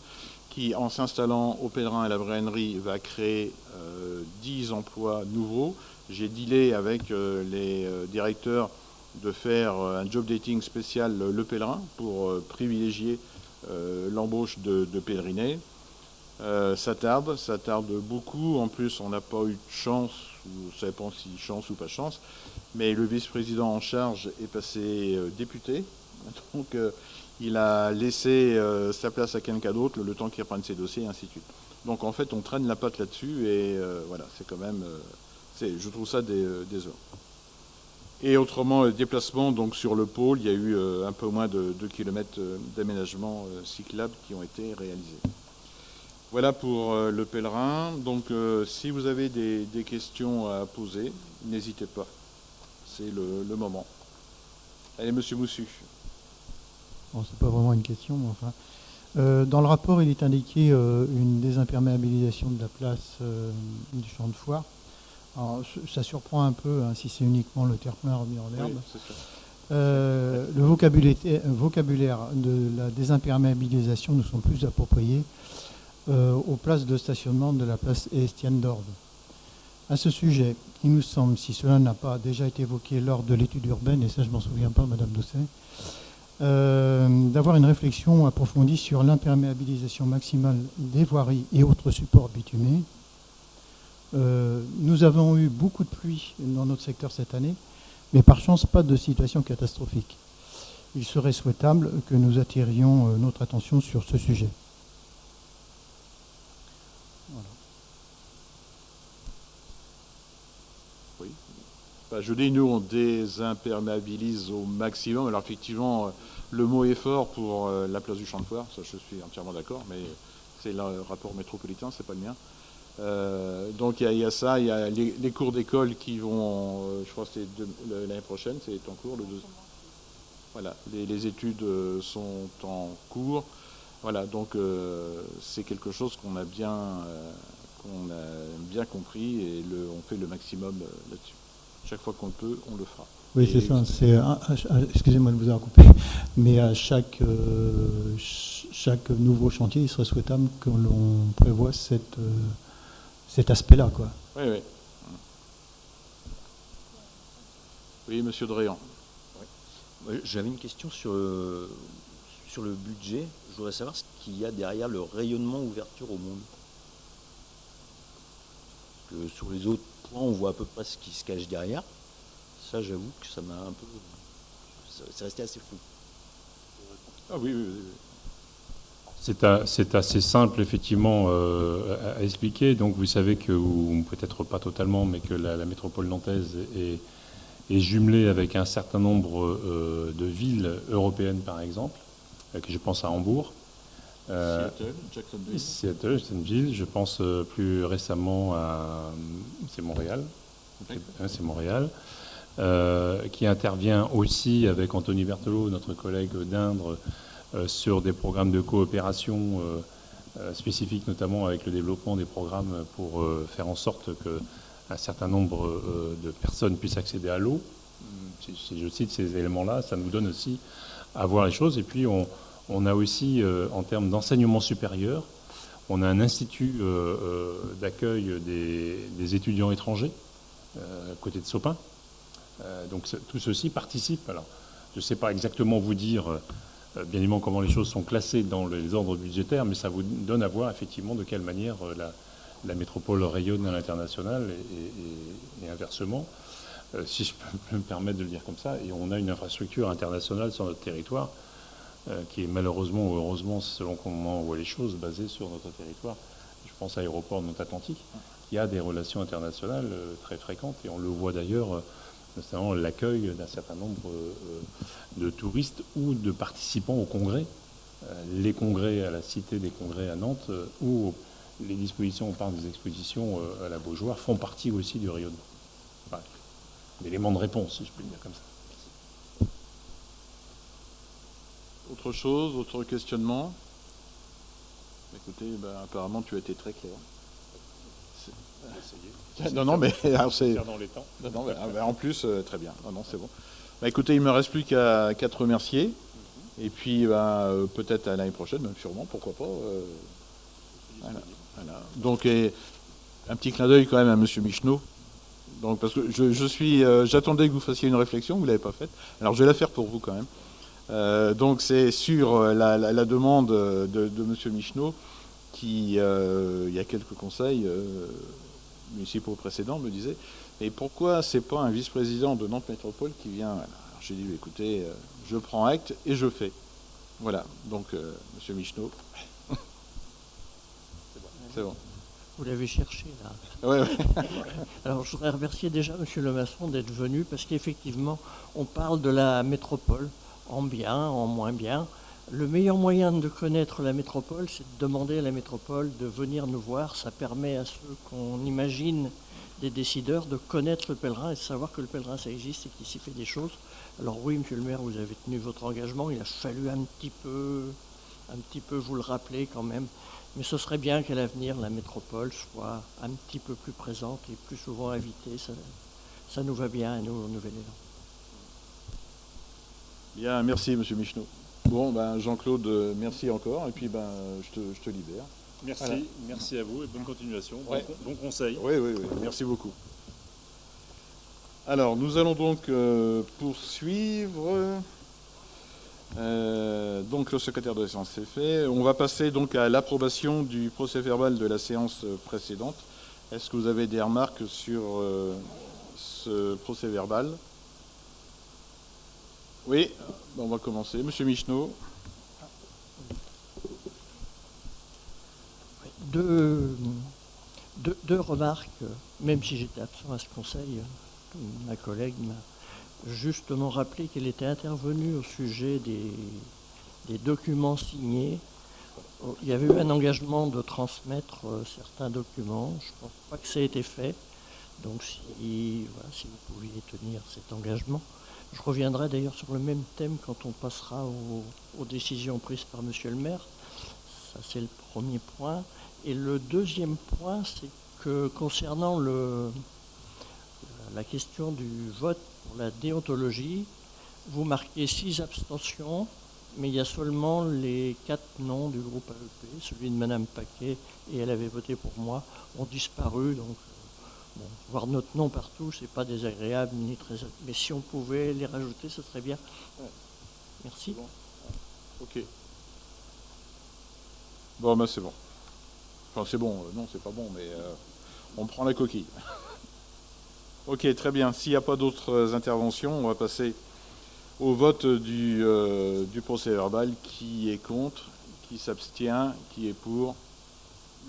qui en s'installant au Pèlerin et à la Brainerie va créer 10 emplois nouveaux. J'ai dealé avec les directeurs de faire un job dating spécial Le Pèlerin pour privilégier l'embauche de pèlerinés. Ça tarde beaucoup. En plus, on n'a pas eu de chance, ça dépend si chance ou pas chance, mais le vice-président en charge est passé député. Donc, il a laissé sa place à quelqu'un d'autre le temps qu'il reprenne ses dossiers et ainsi de suite. Donc, en fait, on traîne la patte là-dessus et voilà, c'est quand même Je trouve ça désolant. Et autrement, le déplacement donc, sur le pôle, il y a eu un peu moins de 2 km d'aménagement cyclable qui ont été réalisés. Voilà pour le pèlerin. Donc si vous avez des questions à poser, n'hésitez pas. C'est le moment. Allez, monsieur Moussu. Bon, c'est pas vraiment une question, mais enfin. Dans le rapport, il est indiqué une désimperméabilisation de la place du champ de foire. Alors, ça surprend un peu hein, si c'est uniquement le terre-plein remis en herbe. Oui, c'est ça. Le vocabulaire de la désimperméabilisation nous sont plus appropriés aux places de stationnement de la place Estienne d'Orbe. À ce sujet, il nous semble, si cela n'a pas déjà été évoqué lors de l'étude urbaine, et ça je m'en souviens pas, Madame Doucet, d'avoir une réflexion approfondie sur l'imperméabilisation maximale des voiries et autres supports bitumés. Nous avons eu beaucoup de pluie dans notre secteur cette année, mais par chance, pas de situation catastrophique. Il serait souhaitable que nous attirions notre attention sur ce sujet. Voilà. Oui. Bah, je dis, nous, on désimperméabilise au maximum. Alors, effectivement, le mot est fort pour la place du Champ de Foire. Ça, je suis entièrement d'accord, mais c'est le rapport métropolitain, c'est pas le mien. Donc il y a ça, il y a les cours d'école qui vont, je crois que c'est l'année prochaine, c'est en cours. Voilà, les études sont en cours. Voilà, donc c'est quelque chose qu'on a bien compris et on fait le maximum là-dessus. Chaque fois qu'on le peut, on le fera. Oui, c'est ça. Excusez-moi de vous avoir coupé, mais à chaque nouveau chantier, il serait souhaitable que l'on prévoie cet aspect-là, quoi. Oui, oui. Oui, monsieur Dréan. Oui. J'avais une question sur le budget. Je voudrais savoir ce qu'il y a derrière le rayonnement ouverture au monde. Parce que sur les autres points, on voit à peu près ce qui se cache derrière. Ça, j'avoue que ça m'a un peu... C'est resté assez flou. Ah oui, oui, oui. C'est assez simple, effectivement, à expliquer. Donc, vous savez que, ou peut-être pas totalement, mais que la métropole nantaise est jumelée avec un certain nombre de villes européennes, par exemple, que je pense à Hambourg. Seattle, Jacksonville. Je pense plus récemment à... C'est Montréal. Okay. C'est Montréal. Qui intervient aussi avec Anthony Berthelot, notre collègue d'Indre, sur des programmes de coopération spécifiques, notamment avec le développement des programmes pour faire en sorte qu'un certain nombre de personnes puissent accéder à l'eau. Si je cite ces éléments-là, ça nous donne aussi à voir les choses. Et puis on a aussi, en termes d'enseignement supérieur, on a un institut d'accueil des étudiants étrangers, à côté de Sopin. Donc tout ceci participe. Alors, je ne sais pas exactement vous dire bien évidemment comment les choses sont classées dans les ordres budgétaires, mais ça vous donne à voir effectivement de quelle manière la métropole rayonne à l'international et inversement, si je peux me permettre de le dire comme ça. Et on a une infrastructure internationale sur notre territoire qui est malheureusement ou heureusement, selon comment on voit les choses, basée sur notre territoire. Je pense à l'aéroport de Nantes-Atlantique, qui a des relations internationales très fréquentes, et on le voit d'ailleurs notamment l'accueil d'un certain nombre de touristes ou de participants au congrès. Les congrès à la Cité des Congrès à Nantes ou les dispositions au parc des expositions à la Beaujoire font partie aussi du rayonnement. Enfin, l'élément de réponse, si je peux le dire comme ça. Autre chose, autre questionnement? Écoutez, apparemment tu as été très clair. Non, mais c'est dans les temps. Non, en plus, très bien. Non, c'est bon. Écoutez, il me reste plus qu'à te remercier. Et puis, peut-être à l'année prochaine, même sûrement, pourquoi pas. Voilà. Donc, un petit clin d'œil quand même à Monsieur Michneau. Donc, parce que j'attendais que vous fassiez une réflexion, vous l'avez pas faite. Alors, je vais la faire pour vous quand même. Donc, c'est sur la demande de Monsieur Michneau qui, il y a quelques conseils municipaux précédents, me disait, mais pourquoi c'est pas un vice-président de Nantes Métropole qui vient? Alors j'ai dit, écoutez, je prends acte et je fais. Voilà, donc Monsieur Michneau. C'est bon. Vous l'avez cherché, là. Ouais, ouais. Alors, je voudrais remercier déjà M. Lemasson d'être venu, parce qu'effectivement, on parle de la métropole, en bien, en moins bien. Le meilleur moyen de connaître la métropole, c'est de demander à la métropole de venir nous voir. Ça permet à ceux qu'on imagine des décideurs de connaître le pèlerin et de savoir que le pèlerin, ça existe et qu'il s'y fait des choses. Alors oui, M. le maire, vous avez tenu votre engagement. Il a fallu un petit peu vous le rappeler quand même. Mais ce serait bien qu'à l'avenir, la métropole soit un petit peu plus présente et plus souvent invitée. Ça nous va bien, nous, au Nouvel-Élan. Bien, merci, M. Michneau. Bon, ben, Jean-Claude, merci encore, et puis ben, je te libère. Merci, voilà. Merci à vous et bonne continuation. Ouais. Bon conseil. Oui, oui, oui, merci beaucoup. Alors, nous allons donc poursuivre. Donc, le secrétaire de la séance est fait. On va passer donc à l'approbation du procès-verbal de la séance précédente. Est-ce que vous avez des remarques sur ce procès-verbal? Oui, on va commencer. Monsieur Michneau. Deux remarques, même si j'étais absent à ce conseil, ma collègue m'a justement rappelé qu'elle était intervenue au sujet des documents signés. Il y avait eu un engagement de transmettre certains documents. Je ne pense pas que ça ait été fait. Donc si vous pouviez tenir cet engagement. Je reviendrai d'ailleurs sur le même thème quand on passera aux décisions prises par Monsieur le maire. Ça, c'est le premier point. Et le deuxième point, c'est que concernant la question du vote pour la déontologie, vous marquez 6 abstentions, mais il y a seulement les 4 noms du groupe AEP, celui de Madame Paquet, et elle avait voté pour moi, ont disparu. Donc, bon, voir notre nom partout, c'est pas désagréable ni très. Mais si on pouvait les rajouter, ce serait bien. Ouais. Merci. Bon. Ok. Bon, ben c'est bon. Enfin, c'est bon. Non, c'est pas bon, mais on prend la coquille. Ok, très bien. S'il n'y a pas d'autres interventions, on va passer au vote du procès-verbal. Qui est contre? Qui s'abstient? Qui est pour?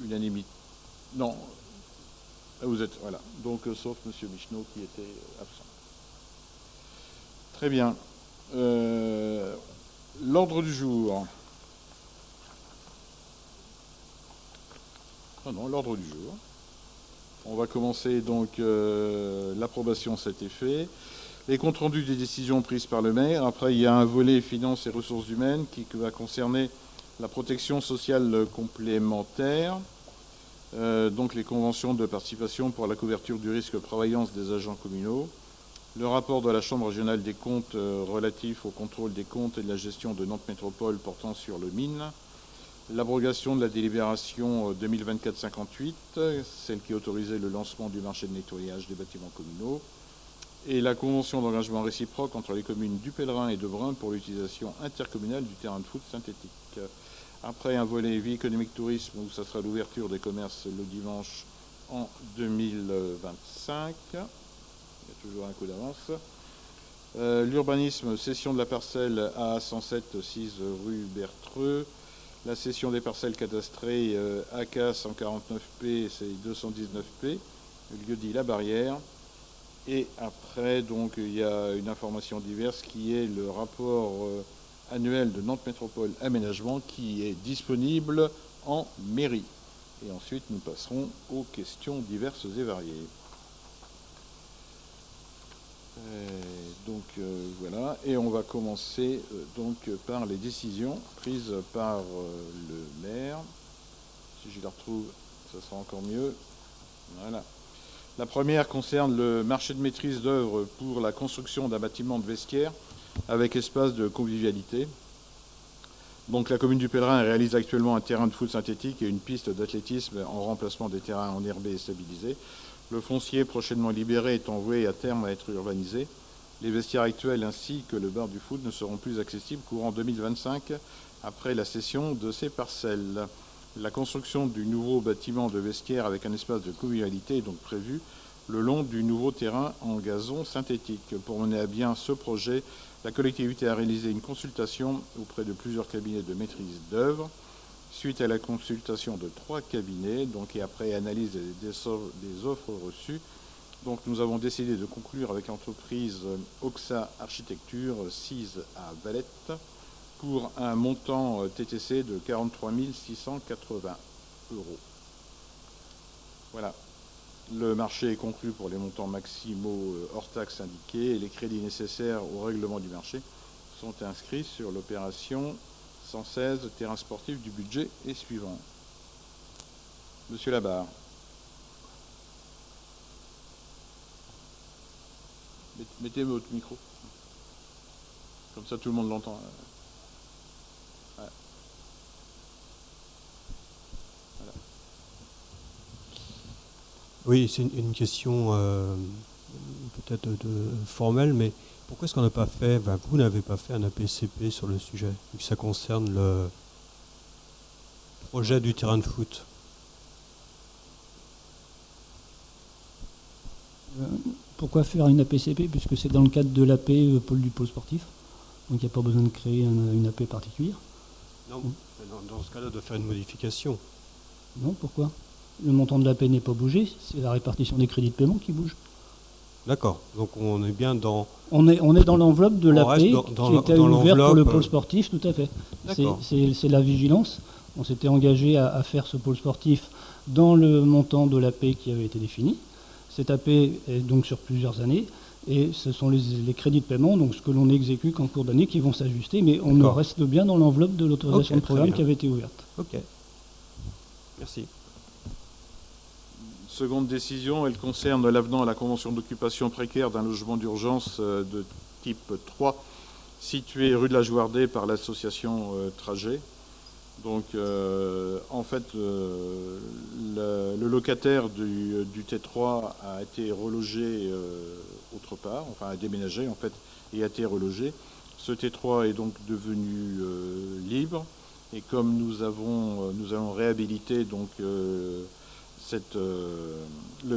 Unanimité. Non. Vous êtes, voilà. Donc, sauf M. Michneau qui était absent. Très bien. L'ordre du jour. Ah non, l'ordre du jour. On va commencer donc l'approbation, c'était fait. Les comptes rendus des décisions prises par le maire. Après, il y a un volet finances et ressources humaines qui va concerner la protection sociale complémentaire. Donc les conventions de participation pour la couverture du risque prévoyance des agents communaux. Le rapport de la Chambre régionale des comptes relatif au contrôle des comptes et de la gestion de Nantes Métropole portant sur le mine. L'abrogation de la délibération 2024-58, celle qui autorisait le lancement du marché de nettoyage des bâtiments communaux, et la convention d'engagement réciproque entre les communes du Pèlerin et de Brun pour l'utilisation intercommunale du terrain de foot synthétique. Après, un volet vie économique tourisme où ça sera l'ouverture des commerces le dimanche en 2025. Il y a toujours un coup d'avance. L'urbanisme, cession de la parcelle A107, 6 rue Bertreux. La cession des parcelles cadastrées AK 149P, c'est 219P, le lieu dit La Barrière. Et après, donc, il y a une information diverse qui est le rapport annuel de Nantes Métropole Aménagement qui est disponible en mairie. Et ensuite, nous passerons aux questions diverses et variées. Voilà, et on va commencer donc par les décisions prises par le maire. Si je la retrouve, ça sera encore mieux. Voilà. La première concerne le marché de maîtrise d'œuvre pour la construction d'un bâtiment de vestiaire avec espace de convivialité. Donc la commune du Pèlerin réalise actuellement un terrain de foot synthétique et une piste d'athlétisme en remplacement des terrains enherbés et stabilisés. Le foncier prochainement libéré est voué à terme à être urbanisé. Les vestiaires actuels ainsi que le bar du foot ne seront plus accessibles courant 2025 après la cession de ces parcelles. La construction du nouveau bâtiment de vestiaire avec un espace de convivialité est donc prévue le long du nouveau terrain en gazon synthétique. Pour mener à bien ce projet, la collectivité a réalisé une consultation auprès de plusieurs cabinets de maîtrise d'œuvre. suite à la consultation de 3 cabinets, donc, et après analyse des offres reçues. Donc nous avons décidé de conclure avec l'entreprise Oxa Architecture, 6 à Valette, pour un montant TTC de 43 680 €. Voilà. Le marché est conclu pour les montants maximaux hors taxes indiqués et les crédits nécessaires au règlement du marché sont inscrits sur l'opération 116 terrain sportif du budget et suivant. Monsieur Labarre. Mettez votre micro. Comme ça tout le monde l'entend. Ouais. Voilà. Oui, c'est une question peut-être formelle, mais pourquoi est-ce qu'on n'a pas fait, vous n'avez pas fait un APCP sur le sujet, vu que ça concerne le projet du terrain de foot? Pourquoi faire une APCP? Puisque c'est dans le cadre de l'AP pôle du pôle sportif. Donc il n'y a pas besoin de créer une AP particulière. Non, dans ce cas-là, de faire une modification. Non, pourquoi? Le montant de l'AP n'est pas bougé, c'est la répartition des crédits de paiement qui bouge. D'accord, donc on est bien dans... On est dans l'enveloppe de l'AP qui était ouverte pour le pôle sportif, tout à fait. C'est la vigilance. On s'était engagé à faire ce pôle sportif dans le montant de l'AP qui avait été défini. Cette AP est donc sur plusieurs années et ce sont les crédits de paiement, donc ce que l'on exécute en cours d'année, qui vont s'ajuster, mais on reste bien dans l'enveloppe de l'autorisation de programme qui avait été ouverte. Ok, merci. Seconde décision, elle concerne l'avenant à la convention d'occupation précaire d'un logement d'urgence de type 3 situé rue de la Jouardée par l'association Trajet. Donc, en fait, le locataire du T3 a été relogé autre part, enfin a déménagé en fait et a été relogé. Ce T3 est donc devenu libre et comme nous allons réhabiliter donc le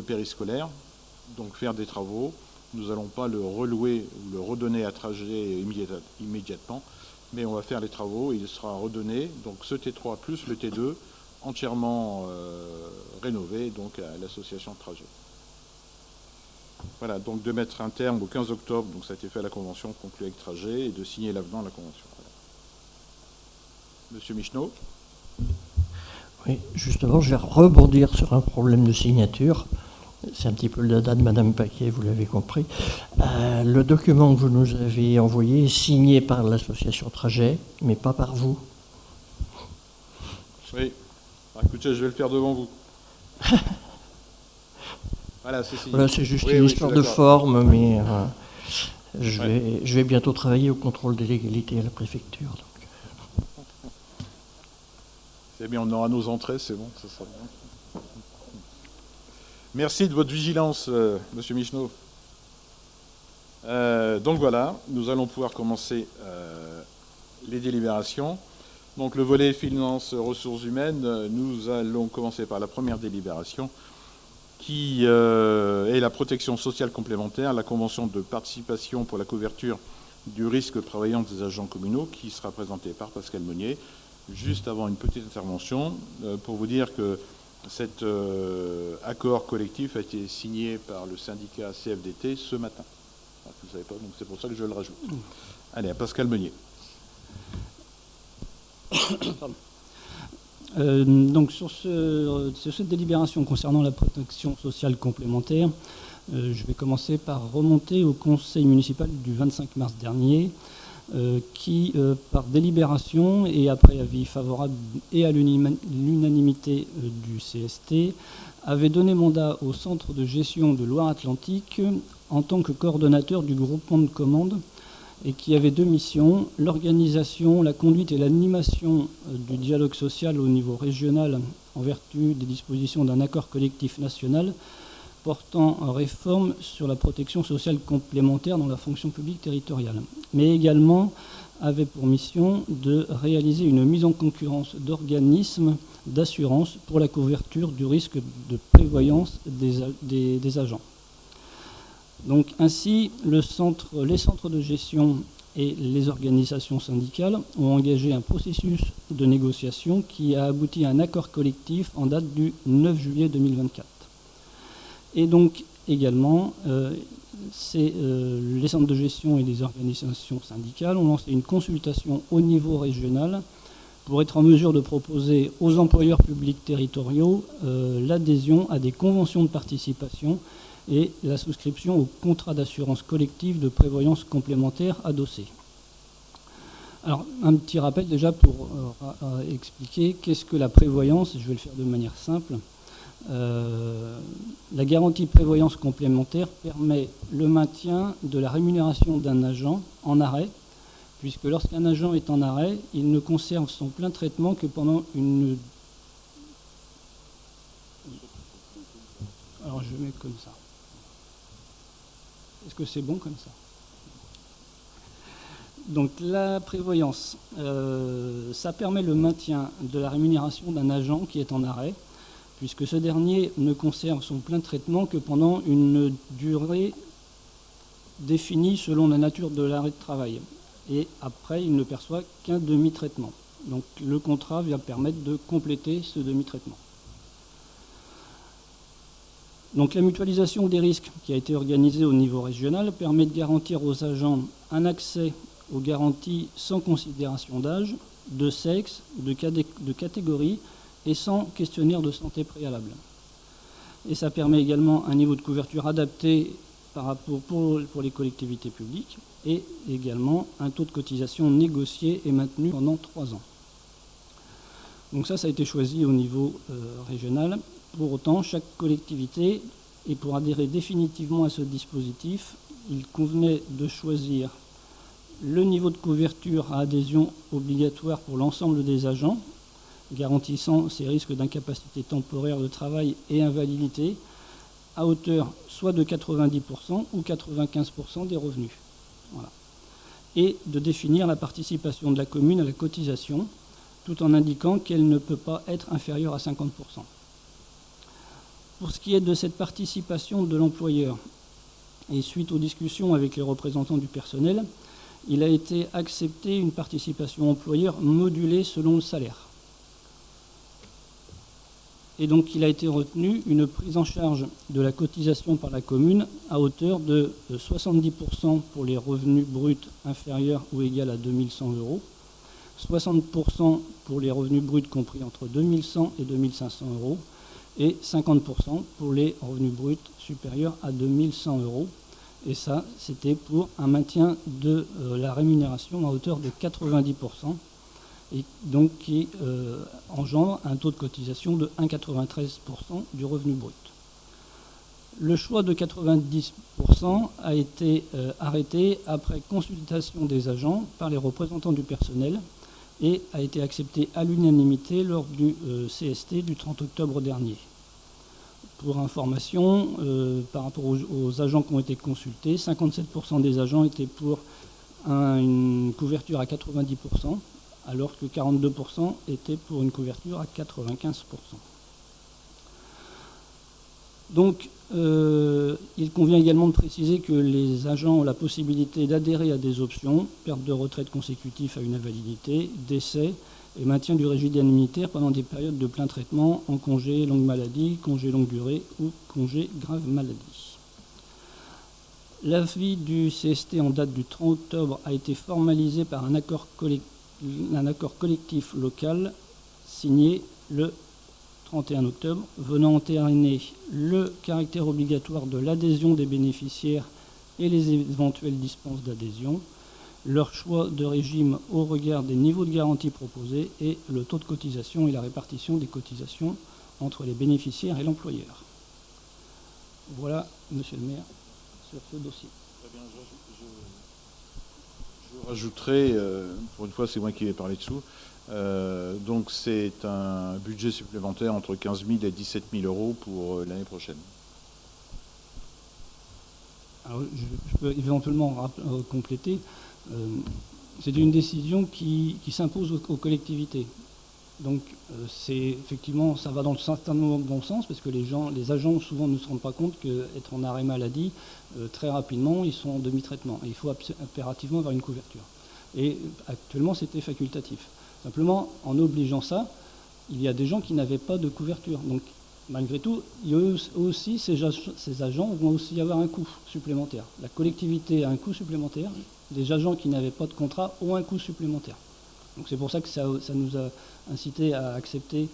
périscolaire, donc faire des travaux, nous n'allons pas le relouer ou le redonner à Trajet immédiatement. Mais on va faire les travaux et il sera redonné, donc ce T3 plus le T2, entièrement rénové donc à l'association de Trajet. Voilà, donc de mettre un terme au 15 octobre, donc ça a été fait à la convention conclue avec Trajet, et de signer l'avenant à la convention. Voilà. Monsieur Michneau. Oui, justement, je vais rebondir sur un problème de signature. C'est un petit peu le dada de Madame Paquet, vous l'avez compris. Le document que vous nous avez envoyé est signé par l'association Trajet, mais pas par vous. Oui. Écoutez, je vais le faire devant vous. Voilà, c'est signé. Voilà, c'est juste une histoire de forme, mais je vais bientôt travailler au contrôle de légalité à la préfecture. Donc. C'est bien, on aura nos entrées, c'est bon, ça sera bien. Merci de votre vigilance, Monsieur Michneau. Donc voilà, nous allons pouvoir commencer les délibérations. Donc le volet finances ressources humaines, nous allons commencer par la première délibération qui est la protection sociale complémentaire, la convention de participation pour la couverture du risque travaillant des agents communaux qui sera présentée par Pascal Meunier. Juste avant une petite intervention pour vous dire que cet accord collectif a été signé par le syndicat CFDT ce matin. Vous ne savez pas, donc c'est pour ça que je le rajoute. Allez, à Pascal Meunier. Donc sur cette délibération concernant la protection sociale complémentaire, je vais commencer par remonter au conseil municipal du 25 mars dernier, qui, par délibération et après avis favorable et à l'unanimité du CST, avait donné mandat au centre de gestion de Loire-Atlantique en tant que coordonnateur du groupement de commandes et qui avait 2 missions, l'organisation, la conduite et l'animation du dialogue social au niveau régional en vertu des dispositions d'un accord collectif national portant en réforme sur la protection sociale complémentaire dans la fonction publique territoriale, mais également avait pour mission de réaliser une mise en concurrence d'organismes d'assurance pour la couverture du risque de prévoyance des agents. Donc ainsi, les centres de gestion et les organisations syndicales ont engagé un processus de négociation qui a abouti à un accord collectif en date du 9 juillet 2024. Et donc également, les centres de gestion et les organisations syndicales ont lancé une consultation au niveau régional pour être en mesure de proposer aux employeurs publics territoriaux l'adhésion à des conventions de participation et la souscription au contrat d'assurance collective de prévoyance complémentaire adossé. Alors, un petit rappel déjà pour expliquer qu'est-ce que la prévoyance, je vais le faire de manière simple. La garantie prévoyance complémentaire permet le maintien de la rémunération d'un agent en arrêt, puisque lorsqu'un agent est en arrêt, il ne conserve son plein traitement que pendant une... Alors je vais mettre comme ça. Est-ce que c'est bon comme ça? Donc la prévoyance, ça permet le maintien de la rémunération d'un agent qui est en arrêt, puisque ce dernier ne conserve son plein traitement que pendant une durée définie selon la nature de l'arrêt de travail. Et après, il ne perçoit qu'un demi-traitement. Donc le contrat vient permettre de compléter ce demi-traitement. Donc la mutualisation des risques qui a été organisée au niveau régional permet de garantir aux agents un accès aux garanties sans considération d'âge, de sexe, de catégorie et sans questionnaire de santé préalable. Et ça permet également un niveau de couverture adapté par rapport pour les collectivités publiques et également un taux de cotisation négocié et maintenu pendant 3 ans. Donc ça a été choisi au niveau régional. Pour autant, chaque collectivité, et pour adhérer définitivement à ce dispositif, il convenait de choisir le niveau de couverture à adhésion obligatoire pour l'ensemble des agents, garantissant ces risques d'incapacité temporaire de travail et invalidité, à hauteur soit de 90% ou 95% des revenus. Voilà. Et de définir la participation de la commune à la cotisation, tout en indiquant qu'elle ne peut pas être inférieure à 50%. Pour ce qui est de cette participation de l'employeur, et suite aux discussions avec les représentants du personnel, il a été accepté une participation employeur modulée selon le salaire. Et donc il a été retenu une prise en charge de la cotisation par la commune à hauteur de 70% pour les revenus bruts inférieurs ou égaux à 2100 €, 60% pour les revenus bruts compris entre 2100 et 2500 € et 50% pour les revenus bruts supérieurs à 2100 €. Et ça, c'était pour un maintien de la rémunération à hauteur de 90%, et donc qui engendre un taux de cotisation de 1,93% du revenu brut. Le choix de 90% a été arrêté après consultation des agents par les représentants du personnel et a été accepté à l'unanimité lors du CST du 30 octobre dernier. Pour information, par rapport aux agents qui ont été consultés, 57% des agents étaient pour une couverture à 90%, alors que 42% étaient pour une couverture à 95%. Donc, il convient également de préciser que les agents ont la possibilité d'adhérer à des options, perte de retraite consécutive à une invalidité, décès et maintien du régime indemnitaire pendant des périodes de plein traitement en congé longue maladie, congé longue durée ou congé grave maladie. L'avis du CST en date du 30 octobre a été formalisé par un accord collectif local signé le 31 octobre, venant entériner le caractère obligatoire de l'adhésion des bénéficiaires et les éventuelles dispenses d'adhésion, leur choix de régime au regard des niveaux de garantie proposés et le taux de cotisation et la répartition des cotisations entre les bénéficiaires et l'employeur. Voilà, monsieur le maire, sur ce dossier. Très bien, je rajouterai, pour une fois c'est moi qui vais parler dessous, donc c'est un budget supplémentaire entre 15 000 et 17 000 € pour l'année prochaine. Alors, je peux éventuellement compléter. C'est une décision qui s'impose aux collectivités. Donc c'est effectivement, ça va dans le certainement bon sens, parce que les agents souvent ne se rendent pas compte qu'être en arrêt maladie, très rapidement, ils sont en demi-traitement. Et il faut impérativement avoir une couverture. Et actuellement, c'était facultatif. Simplement, en obligeant ça, il y a des gens qui n'avaient pas de couverture. Donc malgré tout, aussi, ces agents vont aussi avoir un coût supplémentaire. La collectivité a un coût supplémentaire. Les agents qui n'avaient pas de contrat ont un coût supplémentaire. Donc c'est pour ça que ça nous a incité à accepter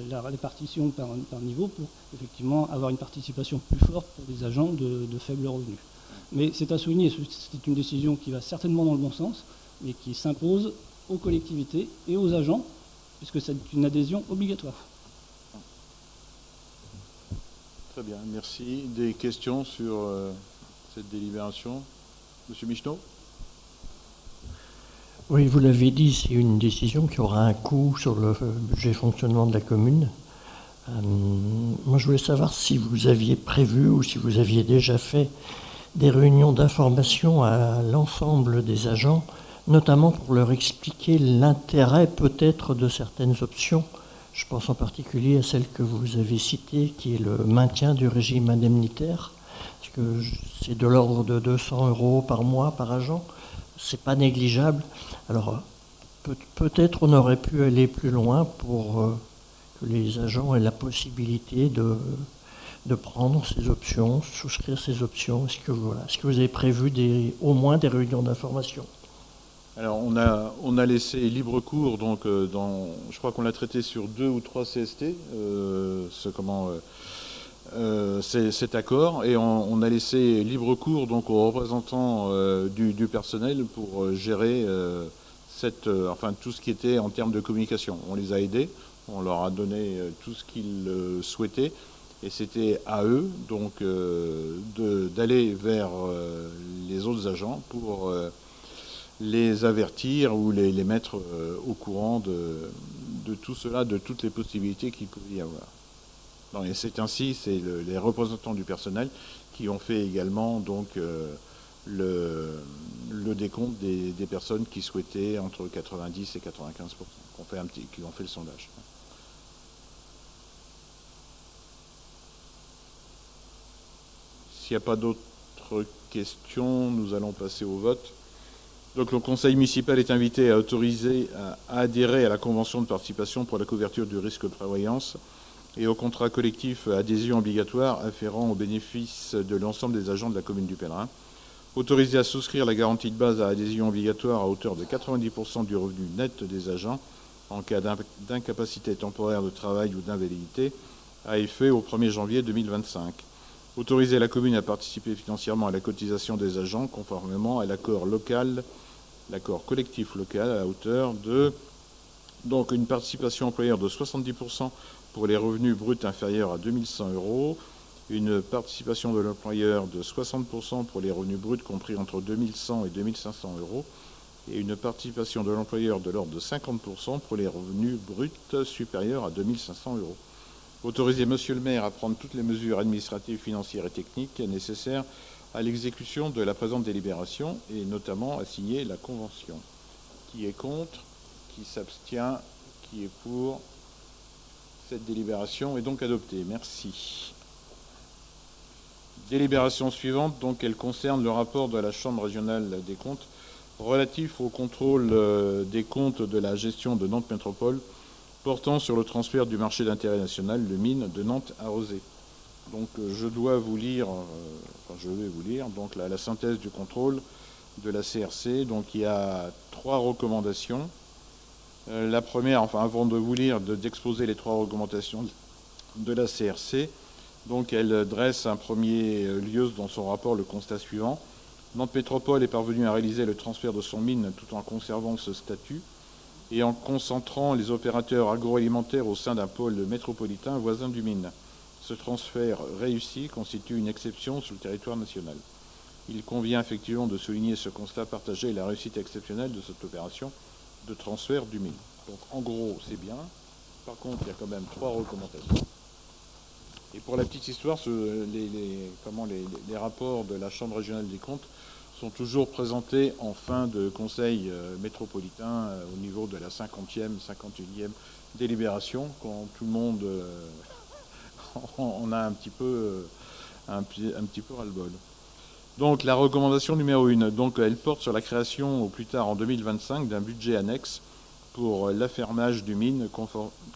la répartition par niveau pour effectivement avoir une participation plus forte pour les agents de faibles revenus. Mais c'est à souligner, c'est une décision qui va certainement dans le bon sens, mais qui s'impose aux collectivités et aux agents, puisque c'est une adhésion obligatoire. Très bien, merci. Des questions sur cette délibération? Monsieur Michneau? Oui, vous l'avez dit, c'est une décision qui aura un coût sur le budget fonctionnement de la commune. Moi, je voulais savoir si vous aviez prévu ou si vous aviez déjà fait des réunions d'information à l'ensemble des agents, notamment pour leur expliquer l'intérêt peut-être de certaines options. Je pense en particulier à celle que vous avez citée, qui est le maintien du régime indemnitaire, parce que c'est de l'ordre de 200 € par mois par agent. C'est pas négligeable. Alors, peut-être on aurait pu aller plus loin pour que les agents aient la possibilité de prendre ces options, souscrire ces options. Est-ce que vous avez prévu au moins des réunions d'information? Alors, on a laissé libre cours, donc, je crois qu'on l'a traité sur 2 ou 3 CST, cet accord, et on a laissé libre cours donc aux représentants du personnel pour gérer tout ce qui était en termes de communication. On les a aidés, on leur a donné tout ce qu'ils souhaitaient, et c'était à eux donc d'aller vers les autres agents pour les avertir ou les mettre au courant de tout cela, de toutes les possibilités qu'il pouvait y avoir. Non, et c'est ainsi, c'est les représentants du personnel qui ont fait également donc le décompte des personnes qui souhaitaient entre 90 et 95%, qui ont fait le sondage. S'il n'y a pas d'autres questions, nous allons passer au vote. Donc le conseil municipal est invité à adhérer à la convention de participation pour la couverture du risque de prévoyance et au contrat collectif adhésion obligatoire afférent aux bénéfices de l'ensemble des agents de la commune du Pèlerin. Autorisé à souscrire la garantie de base à adhésion obligatoire à hauteur de 90% du revenu net des agents en cas d'incapacité temporaire de travail ou d'invalidité à effet au 1er janvier 2025. Autoriser la commune à participer financièrement à la cotisation des agents conformément à l'accord collectif local à hauteur de donc une participation employeur de 70% pour les revenus bruts inférieurs à 2100 €, une participation de l'employeur de 60% pour les revenus bruts compris entre 2100 et 2500 € et une participation de l'employeur de l'ordre de 50% pour les revenus bruts supérieurs à 2500 €. Autoriser Monsieur le maire à prendre toutes les mesures administratives, financières et techniques nécessaires à l'exécution de la présente délibération et notamment à signer la convention. Qui est contre? Qui s'abstient? Qui est pour? Cette délibération est donc adoptée. Merci. Délibération suivante, donc elle concerne le rapport de la Chambre régionale des comptes relatif au contrôle des comptes de la gestion de Nantes Métropole portant sur le transfert du marché d'intérêt national, le mine de Nantes à Rosé. Donc je vais vous lire donc la synthèse du contrôle de la CRC. Donc il y a 3 recommandations. La première, avant de vous lire, d'exposer les 3 recommandations de la CRC, donc elle dresse un premier lieu dans son rapport le constat suivant. Nantes Métropole est parvenue à réaliser le transfert de son mine tout en conservant ce statut et en concentrant les opérateurs agroalimentaires au sein d'un pôle métropolitain voisin du mine. Ce transfert réussi constitue une exception sur le territoire national. Il convient effectivement de souligner ce constat partagé et la réussite exceptionnelle de cette opération de transfert du mine. Donc en gros, c'est bien. Par contre, il y a quand même 3 recommandations. Et pour la petite histoire, les rapports de la Chambre régionale des comptes sont toujours présentés en fin de conseil métropolitain au niveau de la 50e, 51e délibération, quand tout le monde en a un petit peu ras-le-bol. Donc la recommandation numéro 1, donc, elle porte sur la création au plus tard en 2025 d'un budget annexe pour l'affermage du mine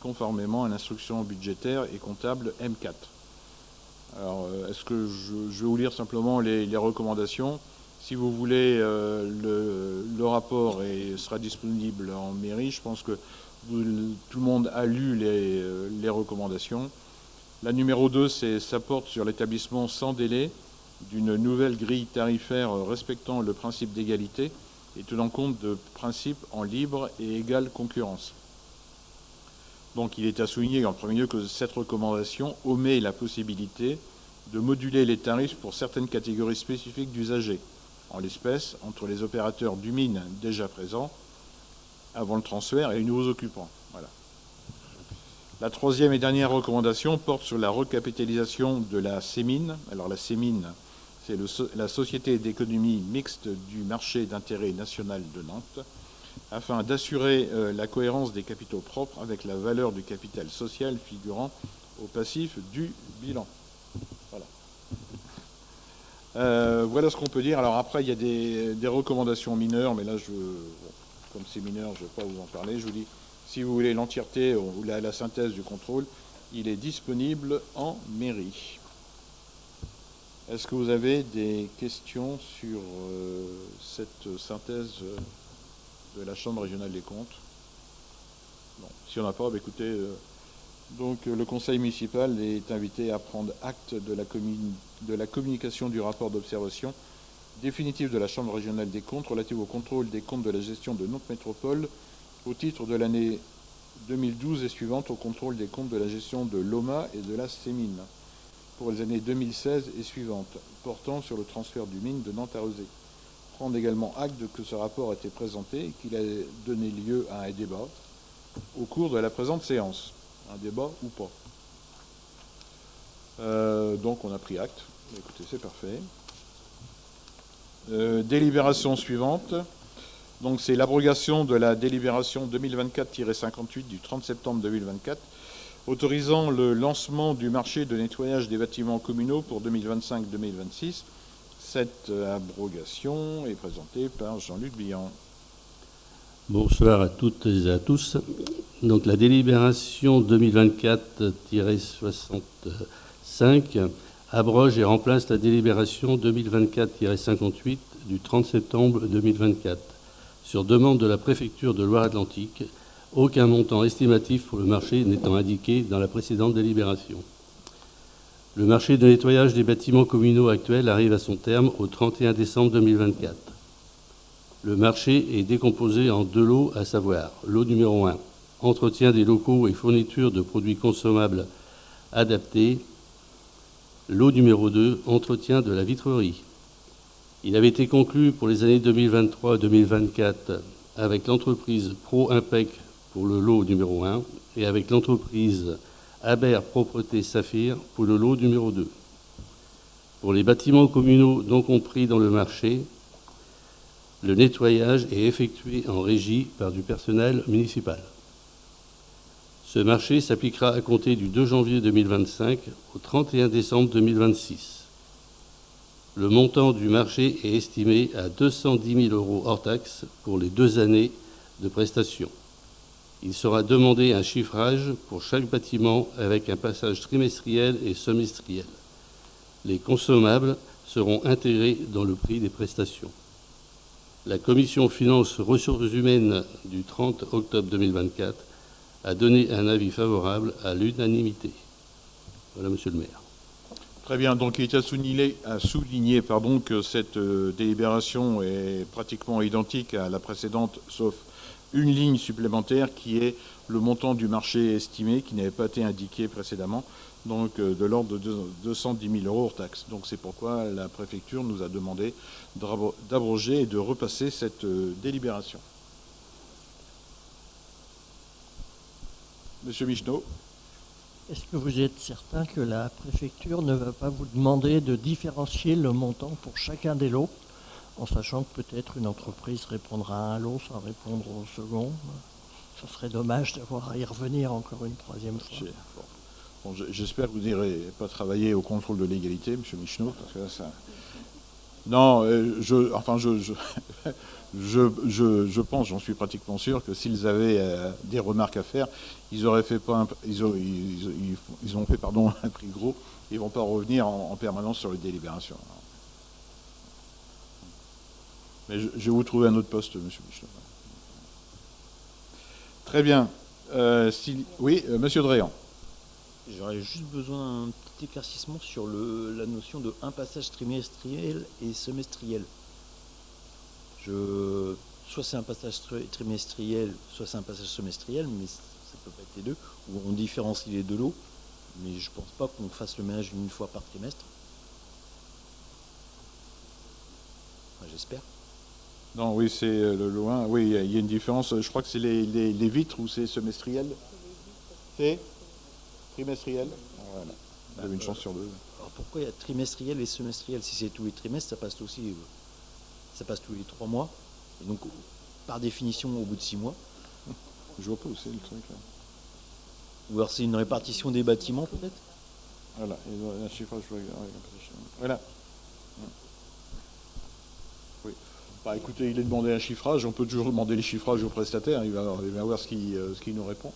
conformément à l'instruction budgétaire et comptable M4. Alors, est-ce que je vais vous lire simplement les recommandations. Si vous voulez, le rapport sera disponible en mairie. Je pense que tout le monde a lu les recommandations. La numéro 2, ça porte sur l'établissement sans délai d'une nouvelle grille tarifaire respectant le principe d'égalité et tenant compte de principes en libre et égale concurrence. Donc il est à souligner en premier lieu que cette recommandation omet la possibilité de moduler les tarifs pour certaines catégories spécifiques d'usagers, en l'espèce entre les opérateurs du mine déjà présents avant le transfert et les nouveaux occupants. Voilà. La troisième et dernière recommandation porte sur la recapitalisation de la CEMIN. Alors la CEMIN, c'est la Société d'économie mixte du marché d'intérêt national de Nantes, afin d'assurer la cohérence des capitaux propres avec la valeur du capital social figurant au passif du bilan. Voilà. Voilà ce qu'on peut dire. Alors après, il y a des recommandations mineures, mais là, comme c'est mineur, je ne vais pas vous en parler. Je vous dis, si vous voulez l'entièreté ou la synthèse du contrôle, il est disponible en mairie. Est-ce que vous avez des questions sur cette synthèse de la Chambre régionale des comptes? Non. Si on n'a pas, écoutez, donc le Conseil municipal est invité à prendre acte de la communication du rapport d'observation définitif de la Chambre régionale des comptes relative au contrôle des comptes de la gestion de Nantes Métropole au titre de l'année 2012 et suivante au contrôle des comptes de la gestion de l'OMA et de la CEMIN pour les années 2016 et suivantes, portant sur le transfert du mine de Nantes à Rezé. Prendre également acte que ce rapport a été présenté et qu'il a donné lieu à un débat au cours de la présente séance. Un débat ou pas. Donc on a pris acte. Écoutez, c'est parfait. Délibération suivante. Donc c'est l'abrogation de la délibération 2024-58 du 30 septembre 2024 autorisant le lancement du marché de nettoyage des bâtiments communaux pour 2025-2026. Cette abrogation est présentée par Jean-Luc Bihan. Bonsoir à toutes et à tous. Donc la délibération 2024-65 abroge et remplace la délibération 2024-58 du 30 septembre 2024. Sur demande de la préfecture de Loire-Atlantique, aucun montant estimatif pour le marché n'étant indiqué dans la précédente délibération. Le marché de nettoyage des bâtiments communaux actuels arrive à son terme au 31 décembre 2024. Le marché est décomposé en deux lots, à savoir lot numéro 1, entretien des locaux et fourniture de produits consommables adaptés. Lot numéro 2, entretien de la vitrerie. Il avait été conclu pour les années 2023-2024 avec l'entreprise Pro Impec pour le lot numéro 1 et avec l'entreprise Aber Propreté Saphir pour le lot numéro 2. Pour les bâtiments communaux non compris dans le marché, le nettoyage est effectué en régie par du personnel municipal. Ce marché s'appliquera à compter du 2 janvier 2025 au 31 décembre 2026. Le montant du marché est estimé à 210 000 € hors taxes pour les 2 années de prestation. Il sera demandé un chiffrage pour chaque bâtiment avec un passage trimestriel et semestriel. Les consommables seront intégrés dans le prix des prestations. La commission finances ressources humaines du 30 octobre 2024 a donné un avis favorable à l'unanimité. Voilà, monsieur le maire. Très bien, donc il est à souligner que cette délibération est pratiquement identique à la précédente, sauf une ligne supplémentaire qui est le montant du marché estimé, qui n'avait pas été indiqué précédemment, donc de l'ordre de 210 000 € hors taxe. Donc c'est pourquoi la préfecture nous a demandé d'abroger et de repasser cette délibération. Monsieur Michneau. Est-ce que vous êtes certain que la préfecture ne va pas vous demander de différencier le montant pour chacun des lots en sachant que peut-être une entreprise répondra à un lot sans répondre au second. Ce serait dommage d'avoir à y revenir encore une troisième fois. Bon, j'espère que vous n'irez pas travailler au contrôle de l'égalité, M. Michneau, parce que là, ça... Non, je pense, j'en suis pratiquement sûr, que s'ils avaient des remarques à faire, ils ont fait un prix gros, ils ne vont pas revenir en permanence sur les délibérations. Mais je vais vous trouver un autre poste, M. Michneau. Très bien. Oui, M. Dréan. J'aurais juste besoin d'un petit éclaircissement sur la notion de un passage trimestriel et semestriel. Soit c'est un passage trimestriel, soit c'est un passage semestriel, mais ça peut pas être les deux, ou on différencie les deux lots, mais je pense pas qu'on fasse le ménage une fois par trimestre. Enfin, j'espère. Non, oui, c'est le loin. Oui, il y a une différence. Je crois que c'est les vitres ou c'est semestriel. C'est trimestriel. Voilà. Vous avez une chance sur deux. Alors pourquoi il y a trimestriel et semestriel? Si c'est tous les trimestres, ça passe aussi, ça passe tous les 3 mois. Et donc, par définition, au bout de 6 mois. Je vois pas où c'est le truc. Là. Ou alors c'est une répartition des bâtiments, peut-être? Voilà, et un chiffrage. Voilà. Oui. Bah, écoutez, il est demandé un chiffrage. On peut toujours demander les chiffrages au prestataire. Il va voir ce qu'il nous répond.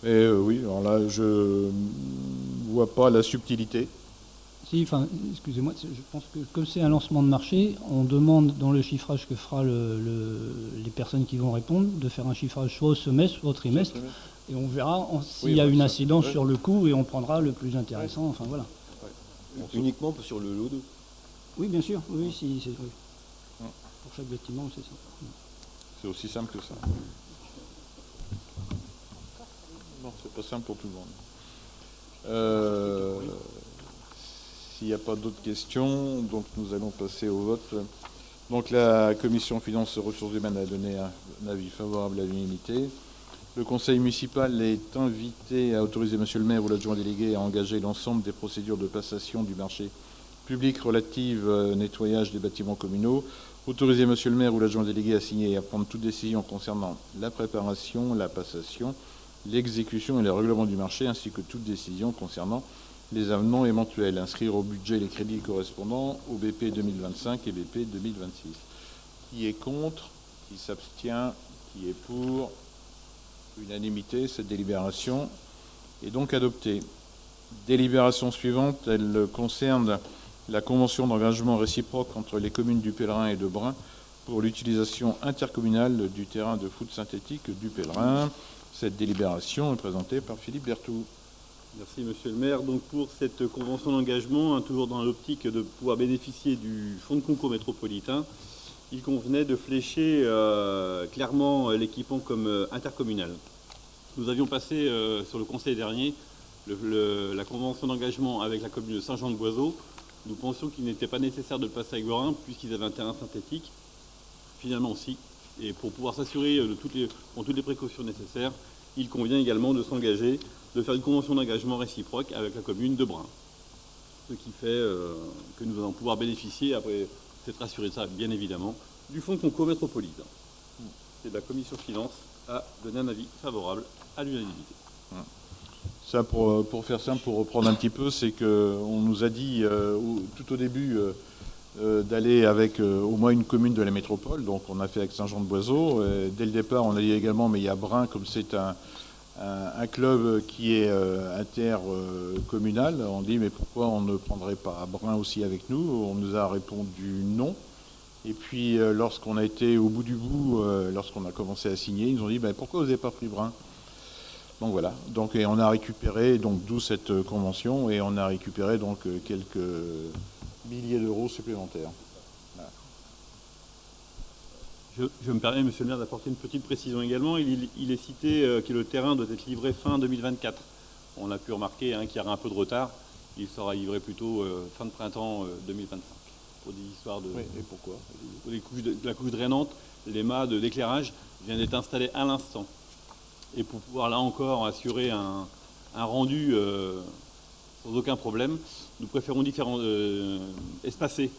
Mais oui, alors là, je ne vois pas la subtilité. Si, enfin, excusez-moi, je pense que comme c'est un lancement de marché, on demande dans le chiffrage que fera les personnes qui vont répondre de faire un chiffrage soit au semestre, soit au trimestre, et on verra s'il y a une incidence sur le coût et on prendra le plus intéressant. Enfin voilà. Ouais. Uniquement sur le lot 2. Oui, bien sûr. Oui, oui. Pour chaque bâtiment, c'est ça. C'est aussi simple que ça. Non, c'est pas simple pour tout le monde. S'il n'y a pas d'autres questions, donc nous allons passer au vote. Donc la commission finances et ressources humaines a donné un avis favorable à l'unanimité. Le conseil municipal est invité à autoriser monsieur le maire ou l'adjoint délégué à engager l'ensemble des procédures de passation du marché public relatives au nettoyage des bâtiments communaux. Autoriser monsieur le maire ou l'adjoint délégué à signer et à prendre toute décision concernant la préparation, la passation, l'exécution et le règlement du marché, ainsi que toute décision concernant les avenants éventuels. Inscrire au budget les crédits correspondants au BP 2025 et BP 2026. Qui est contre? Qui s'abstient? Qui est pour? Unanimité, cette délibération est donc adoptée. Délibération suivante, elle concerne la convention d'engagement réciproque entre les communes du Pèlerin et de Brun pour l'utilisation intercommunale du terrain de foot synthétique du Pèlerin. Cette délibération est présentée par Philippe Berthoud. Merci Monsieur le maire. Donc pour cette convention d'engagement, toujours dans l'optique de pouvoir bénéficier du fonds de concours métropolitain, il convenait de flécher clairement l'équipement comme intercommunal. Nous avions passé sur le conseil dernier la convention d'engagement avec la commune de Saint-Jean-de-Boiseau. Nous pensions qu'il n'était pas nécessaire de le passer avec Brun puisqu'ils avaient un terrain synthétique. Finalement aussi. Et pour pouvoir s'assurer de toutes les précautions nécessaires, il convient également de s'engager, de faire une convention d'engagement réciproque avec la commune de Brun. Ce qui fait que nous allons pouvoir bénéficier, après s'être assuré de ça, bien évidemment, du fonds de concours métropolitain. Et la commission finance a donné un avis favorable à l'unanimité. Ça, pour faire simple, pour reprendre un petit peu, c'est qu'on nous a dit tout au début d'aller avec au moins une commune de la métropole. Donc on a fait avec Saint-Jean-de-Boiseau. Dès le départ, on a dit également, mais il y a Brun, comme c'est un club qui est intercommunal. On dit, mais pourquoi on ne prendrait pas Brun aussi avec nous? On nous a répondu non. Et puis, lorsqu'on a été au bout du bout, lorsqu'on a commencé à signer, ils nous ont dit, ben, pourquoi vous n'avez pas pris Brun? Donc voilà. Donc, et on a récupéré, donc d'où cette convention, et on a récupéré donc quelques milliers d'euros supplémentaires. Voilà. Je me permets, monsieur le maire, d'apporter une petite précision également. Il est cité que le terrain doit être livré fin 2024. On a pu remarquer qu'il y aura un peu de retard. Il sera livré plutôt fin de printemps 2025. Pour des histoires de... Oui, et pourquoi? La couche drainante, les mâts d'éclairage viennent d'être installés à l'instant. Et pour pouvoir là encore assurer un rendu sans aucun problème, nous préférons espacer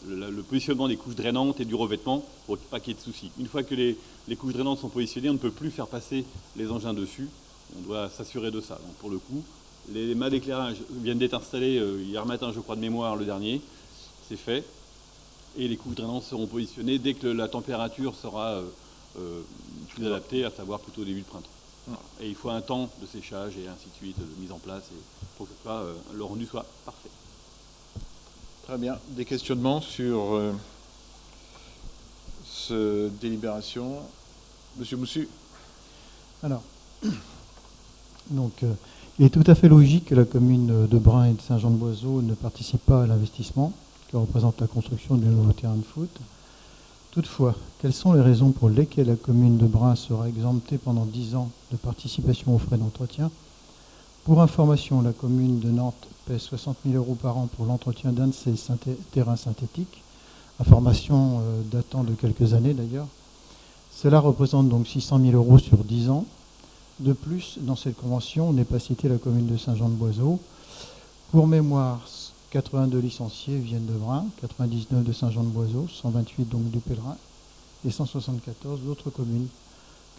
le positionnement des couches drainantes et du revêtement pour pas qu'il y ait de soucis. Une fois que les couches drainantes sont positionnées, on ne peut plus faire passer les engins dessus. On doit s'assurer de ça. Donc pour le coup, les mâts d'éclairage viennent d'être installés hier matin, je crois, de mémoire, le dernier. C'est fait. Et les couches drainantes seront positionnées dès que la température sera plus adaptée, à savoir plutôt au début de printemps. Voilà. Et il faut un temps de séchage et ainsi de suite, de mise en place, pour que le rendu soit parfait. Très bien. Des questionnements sur cette délibération? Monsieur Moussu. Alors, donc, il est tout à fait logique que la commune de Brin et de Saint-Jean-de-Boiseau ne participe pas à l'investissement que représente la construction du nouveau terrain de foot. Toutefois, quelles sont les raisons pour lesquelles la commune de Brin sera exemptée pendant 10 ans de participation aux frais d'entretien? Pour information, la commune de Nantes pèse 60 000 € par an pour l'entretien d'un de ses terrains synthétiques, information datant de quelques années d'ailleurs. Cela représente donc 600 000 € sur 10 ans. De plus, dans cette convention, on n'est pas cité la commune de Saint-Jean-de-Boiseau. Pour mémoire, 82 licenciés viennent de Brin, 99 de Saint-Jean-de-Boiseau, 128 donc du Pèlerin et 174 d'autres communes.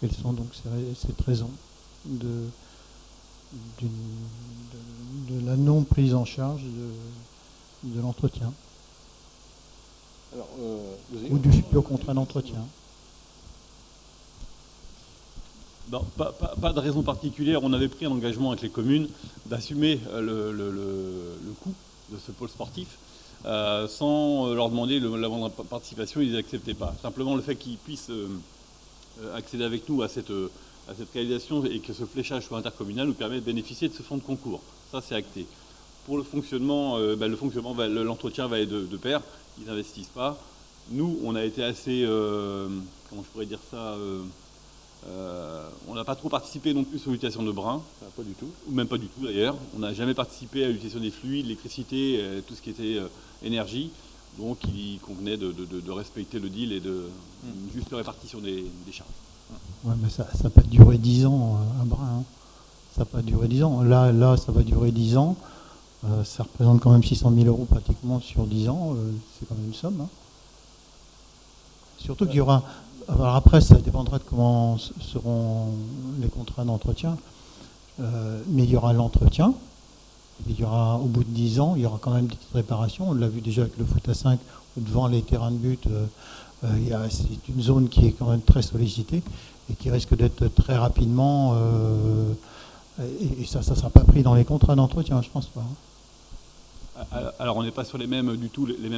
Quelles sont donc cette raison de la non prise en charge de l'entretien ou du futur contrat d'entretien? Non, pas de raison particulière. On avait pris un engagement avec les communes d'assumer le coût de ce pôle sportif sans leur demander la moindre participation. Ils n'acceptaient pas. Simplement le fait qu'ils puissent accéder avec nous à cette réalisation et que ce fléchage soit intercommunal nous permet de bénéficier de ce fonds de concours. Ça, c'est acté. Pour le fonctionnement, l'entretien va être de pair. Ils n'investissent pas. Nous, on a été assez, comment je pourrais dire ça, on n'a pas trop participé non plus sur l'utilisation de Brin. Pas du tout. Ou même pas du tout d'ailleurs. On n'a jamais participé à l'utilisation des fluides, l'électricité, tout ce qui était énergie. Donc il convenait de respecter le deal et de une juste répartition des charges. Ouais, mais ça n'a pas duré 10 ans à Brin. Hein. Ça n'a pas duré 10 ans. Là, ça va durer 10 ans. Ça représente quand même 600 000 € pratiquement sur 10 ans. C'est quand même une somme. Hein. Surtout qu'il y aura... Alors après, ça dépendra de comment seront les contrats d'entretien. Mais il y aura l'entretien. Il y aura, au bout de 10 ans, il y aura quand même des petites réparations. On l'a vu déjà avec le foot à 5, où devant les terrains de but, c'est une zone qui est quand même très sollicitée et qui risque d'être très rapidement... et ça ne sera pas pris dans les contrats d'entretien, je pense pas. Alors on n'est pas sur les mêmes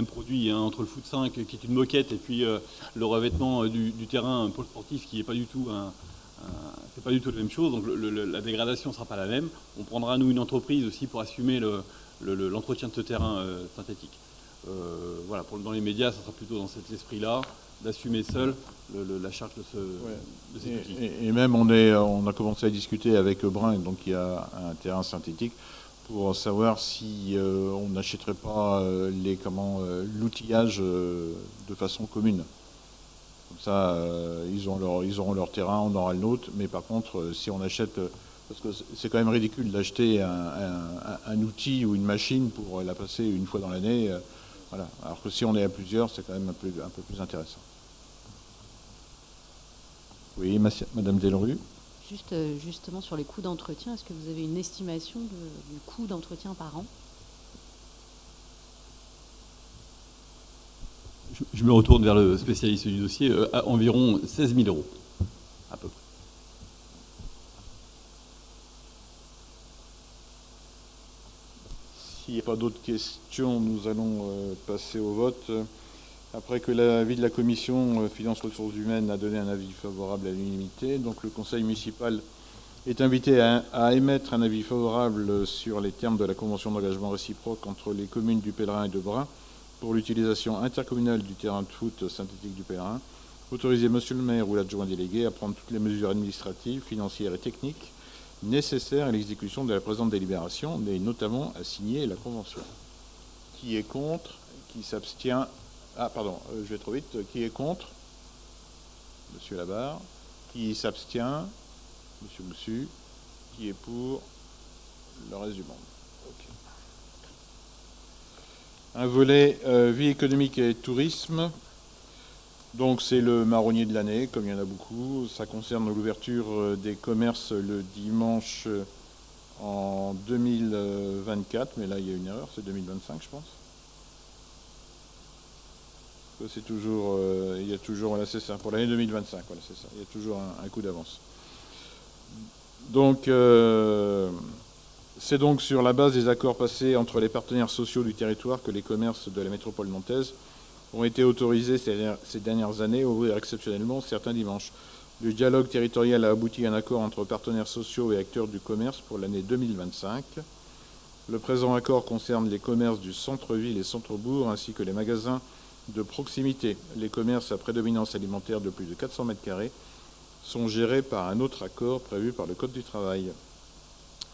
produits hein, entre le foot 5 qui est une moquette et puis le revêtement du terrain, un pôle sportif qui n'est pas du tout c'est pas du tout la même chose, donc la dégradation ne sera pas la même. On prendra nous une entreprise aussi pour assumer l'entretien de ce terrain synthétique. Voilà, dans les médias, ça sera plutôt dans cet esprit-là, d'assumer seul la charge de ces outils. Et même on a commencé à discuter avec Brin, donc il y a un terrain synthétique, pour savoir si on n'achèterait pas l'outillage de façon commune. Comme ça, ils auront leur terrain, on aura le nôtre. Mais par contre, si on achète... Parce que c'est quand même ridicule d'acheter un outil ou une machine pour la passer une fois dans l'année. Voilà. Alors que si on est à plusieurs, c'est quand même un peu plus intéressant. Oui, Madame Delru. Justement sur les coûts d'entretien, est-ce que vous avez une estimation du coût d'entretien par an? Je me retourne vers le spécialiste du dossier, à environ 16 000 €, à peu près. S'il n'y a pas d'autres questions, nous allons passer au vote. Après que l'avis de la commission Finances Ressources Humaines a donné un avis favorable à l'unanimité, donc le conseil municipal est invité à émettre un avis favorable sur les termes de la convention d'engagement réciproque entre les communes du Pèlerin et de Brin pour l'utilisation intercommunale du terrain de foot synthétique du Pèlerin. Autoriser monsieur le maire ou l'adjoint délégué à prendre toutes les mesures administratives, financières et techniques nécessaires à l'exécution de la présente délibération, et notamment à signer la convention. Qui est contre? Qui s'abstient? Ah, pardon, je vais trop vite. Qui est contre? Monsieur Labarre. Qui s'abstient? Monsieur Moussu. Qui est pour? Le reste du monde. Okay. Un volet vie économique et tourisme. Donc c'est le marronnier de l'année, comme il y en a beaucoup. Ça concerne l'ouverture des commerces le dimanche en 2024, mais là il y a une erreur, c'est 2025 je pense. C'est toujours, il y a toujours, voilà, c'est ça, pour l'année 2025, voilà, c'est ça, il y a toujours un coup d'avance. Donc, c'est donc sur la base des accords passés entre les partenaires sociaux du territoire que les commerces de la métropole nantaise ont été autorisés ces dernières années à ouvrir exceptionnellement certains dimanches. Le dialogue territorial a abouti à un accord entre partenaires sociaux et acteurs du commerce pour l'année 2025. Le présent accord concerne les commerces du centre-ville et centre-bourg ainsi que les magasins de proximité. Les commerces à prédominance alimentaire de plus de 400 m² sont gérés par un autre accord prévu par le Code du travail.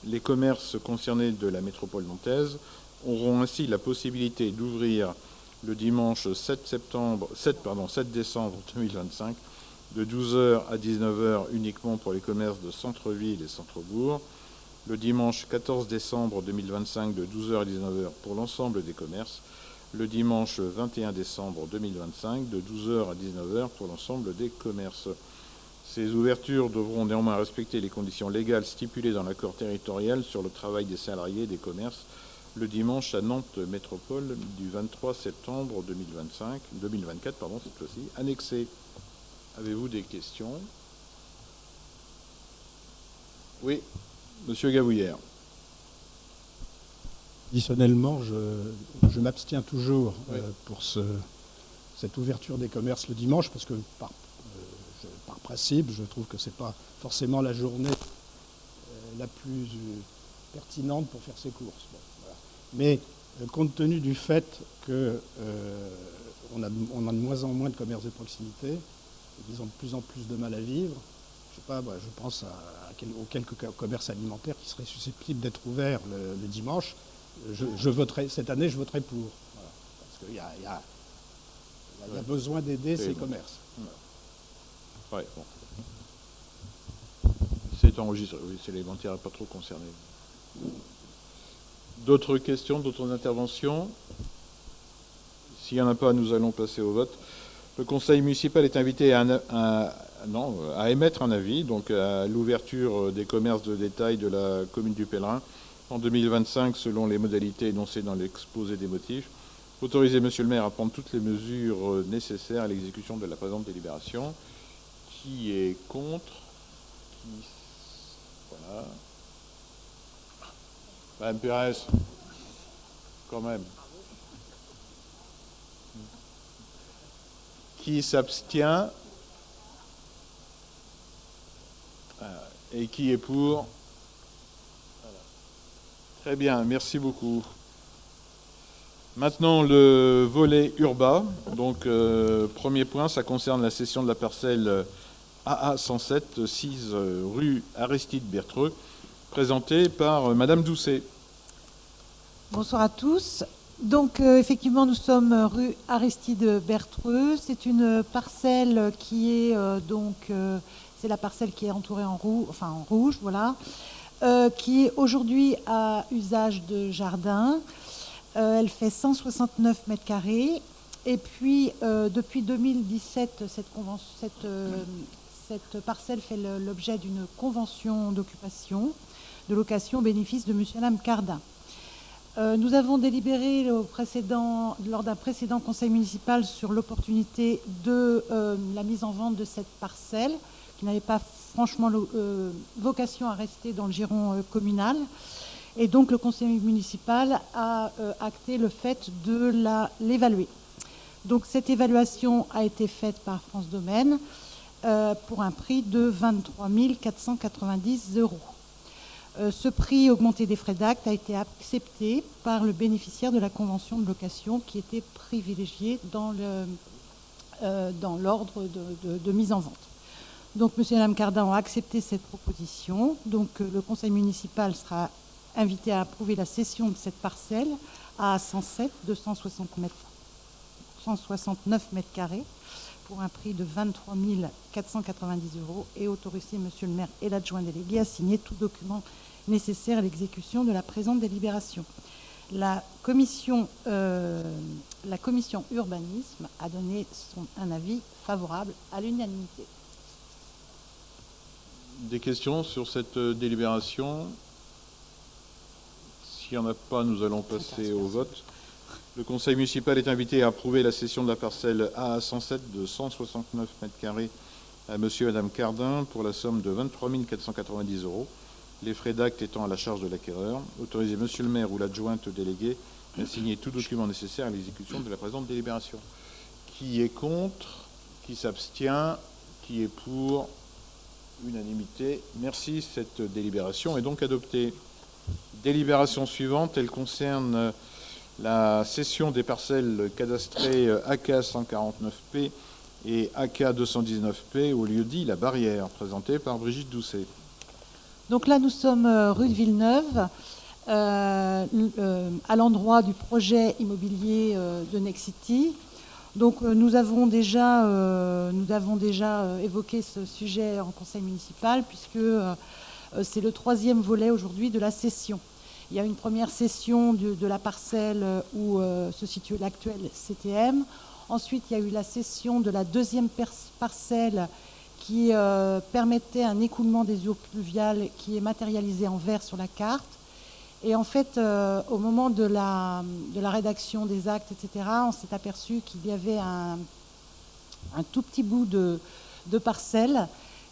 Les commerces concernés de la métropole nantaise auront ainsi la possibilité d'ouvrir le dimanche 7 décembre 2025 de 12h à 19h uniquement pour les commerces de centre-ville et centre-bourg, le dimanche 14 décembre 2025 de 12h à 19h pour l'ensemble des commerces, le dimanche 21 décembre 2025 de 12h à 19h pour l'ensemble des commerces. Ces ouvertures devront néanmoins respecter les conditions légales stipulées dans l'accord territorial sur le travail des salariés des commerces le dimanche à Nantes Métropole du 23 septembre 2024, cette fois-ci, annexé. Avez-vous des questions? Oui, Monsieur Gavouillère. Additionnellement, je m'abstiens toujours pour cette ouverture des commerces le dimanche, parce que par principe, je trouve que ce n'est pas forcément la journée la plus pertinente pour faire ses courses. Bon, voilà. Mais compte tenu du fait qu'on a de moins en moins de commerces de proximité, et ils ont de plus en plus de mal à vivre, je sais pas, je pense aux quelques commerces alimentaires qui seraient susceptibles d'être ouverts le dimanche. Je voterai, cette année, je voterai pour. Voilà. Parce qu'il y a besoin d'aider ces commerces. Ouais, bon. C'est enregistré, oui, c'est l'élémentaire, pas trop concerné. D'autres questions, d'autres interventions? S'il n'y en a pas, nous allons passer au vote. Le conseil municipal est invité à émettre un avis donc à l'ouverture des commerces de détail de la commune du Pèlerin en 2025 selon les modalités énoncées dans l'exposé des motifs. Autorisez Monsieur le maire à prendre toutes les mesures nécessaires à l'exécution de la présente délibération. Qui est contre? Voilà. Madame Pérez, quand même. Qui s'abstient? Et qui est pour? Voilà. Très bien, merci beaucoup. Maintenant, le volet urbain. Donc, premier point, ça concerne la cession de la parcelle AA 107, 6 rue Aristide Bertreux, présentée par Madame Doucet. Bonsoir à tous. Donc, effectivement, nous sommes rue Aristide Bertreux. C'est une parcelle qui est c'est la parcelle qui est entourée en rouge, voilà, qui est aujourd'hui à usage de jardin. Elle fait 169 m². Et puis, depuis 2017, cette parcelle fait l'objet d'une convention d'occupation, de location au bénéfice de M. et Mme Cardin. Nous avons délibéré lors d'un précédent conseil municipal sur l'opportunité de la mise en vente de cette parcelle, qui n'avait pas franchement vocation à rester dans le giron communal. Et donc, le conseil municipal a acté le fait de l'évaluer. Donc, cette évaluation a été faite par France Domaine pour un prix de 23 490 €. Ce prix augmenté des frais d'acte a été accepté par le bénéficiaire de la convention de location qui était privilégié dans l'ordre de mise en vente. Donc, M. et Mme Cardin ont accepté cette proposition. Donc, le conseil municipal sera invité à approuver la cession de cette parcelle à 107, 169 m² pour un prix de 23 490 € et autoriser Monsieur le maire et l'adjoint délégué à signer tout document nécessaire à l'exécution de la présente délibération. la commission urbanisme a donné un avis favorable à l'unanimité. Des questions sur cette délibération? S'il n'y en a pas, nous allons passer au vote. Le conseil municipal est invité à approuver la cession de la parcelle AA107 de 169 m² à monsieur et madame Cardin pour la somme de 23 490 €, les frais d'acte étant à la charge de l'acquéreur. Autoriser monsieur le maire ou l'adjointe déléguée à signer tout document nécessaire à l'exécution de la présente délibération. Qui est contre? Qui s'abstient? Qui est pour? Unanimité. Merci. Cette délibération est donc adoptée. Délibération suivante, elle concerne la cession des parcelles cadastrées AK 149P et AK 219P au lieu-dit La Barrière, présentée par Brigitte Doucet. Donc là, nous sommes rue de Villeneuve, à l'endroit du projet immobilier de Nexity. Donc nous avons déjà évoqué ce sujet en conseil municipal, puisque c'est le 3e volet aujourd'hui de la cession. Il y a une première cession de la parcelle où se situe l'actuel CTM. Ensuite, il y a eu la cession de la 2e parcelle qui permettait un écoulement des eaux pluviales qui est matérialisé en vert sur la carte. Et en fait, au moment de la rédaction des actes, etc., on s'est aperçu qu'il y avait un tout petit bout de parcelle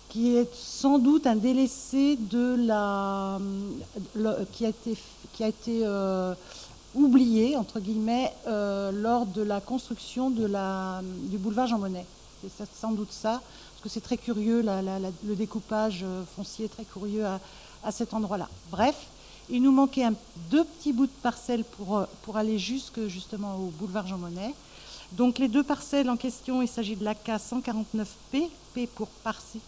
qui est sans doute un délaissé qui a été oublié, entre guillemets, lors de la construction du boulevard Jean Monnet. C'est sans doute ça, parce que c'est très curieux, le découpage foncier est très curieux à cet endroit-là. Bref, il nous manquait 2 petits bouts de parcelles pour aller justement au boulevard Jean Monnet. Donc les 2 parcelles en question, il s'agit de l'AK 149P, P pour partie,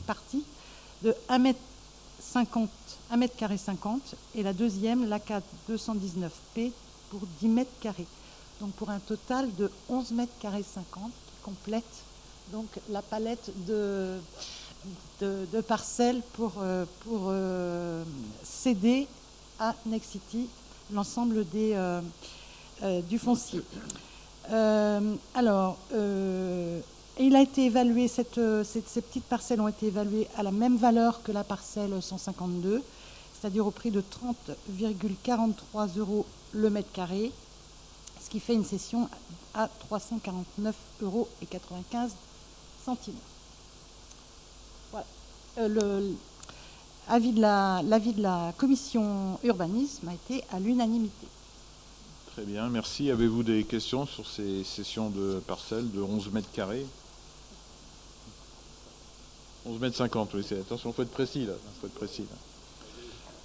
de 1,50 m², et la deuxième, l'AK 219P, pour 10 m². Donc pour un total de 11 m², qui complète donc la palette de parcelles pour céder à Nexity l'ensemble du foncier. Il a été évalué, ces petites parcelles ont été évaluées à la même valeur que la parcelle 152, c'est-à-dire au prix de 30,43 € le m², ce qui fait une cession à 349,95 €. Voilà. L'avis de la commission urbanisme a été à l'unanimité. Très bien, merci. Avez-vous des questions sur ces cessions de parcelles de 11 m²? 11,50 m, oui. Attention, il faut être précis là.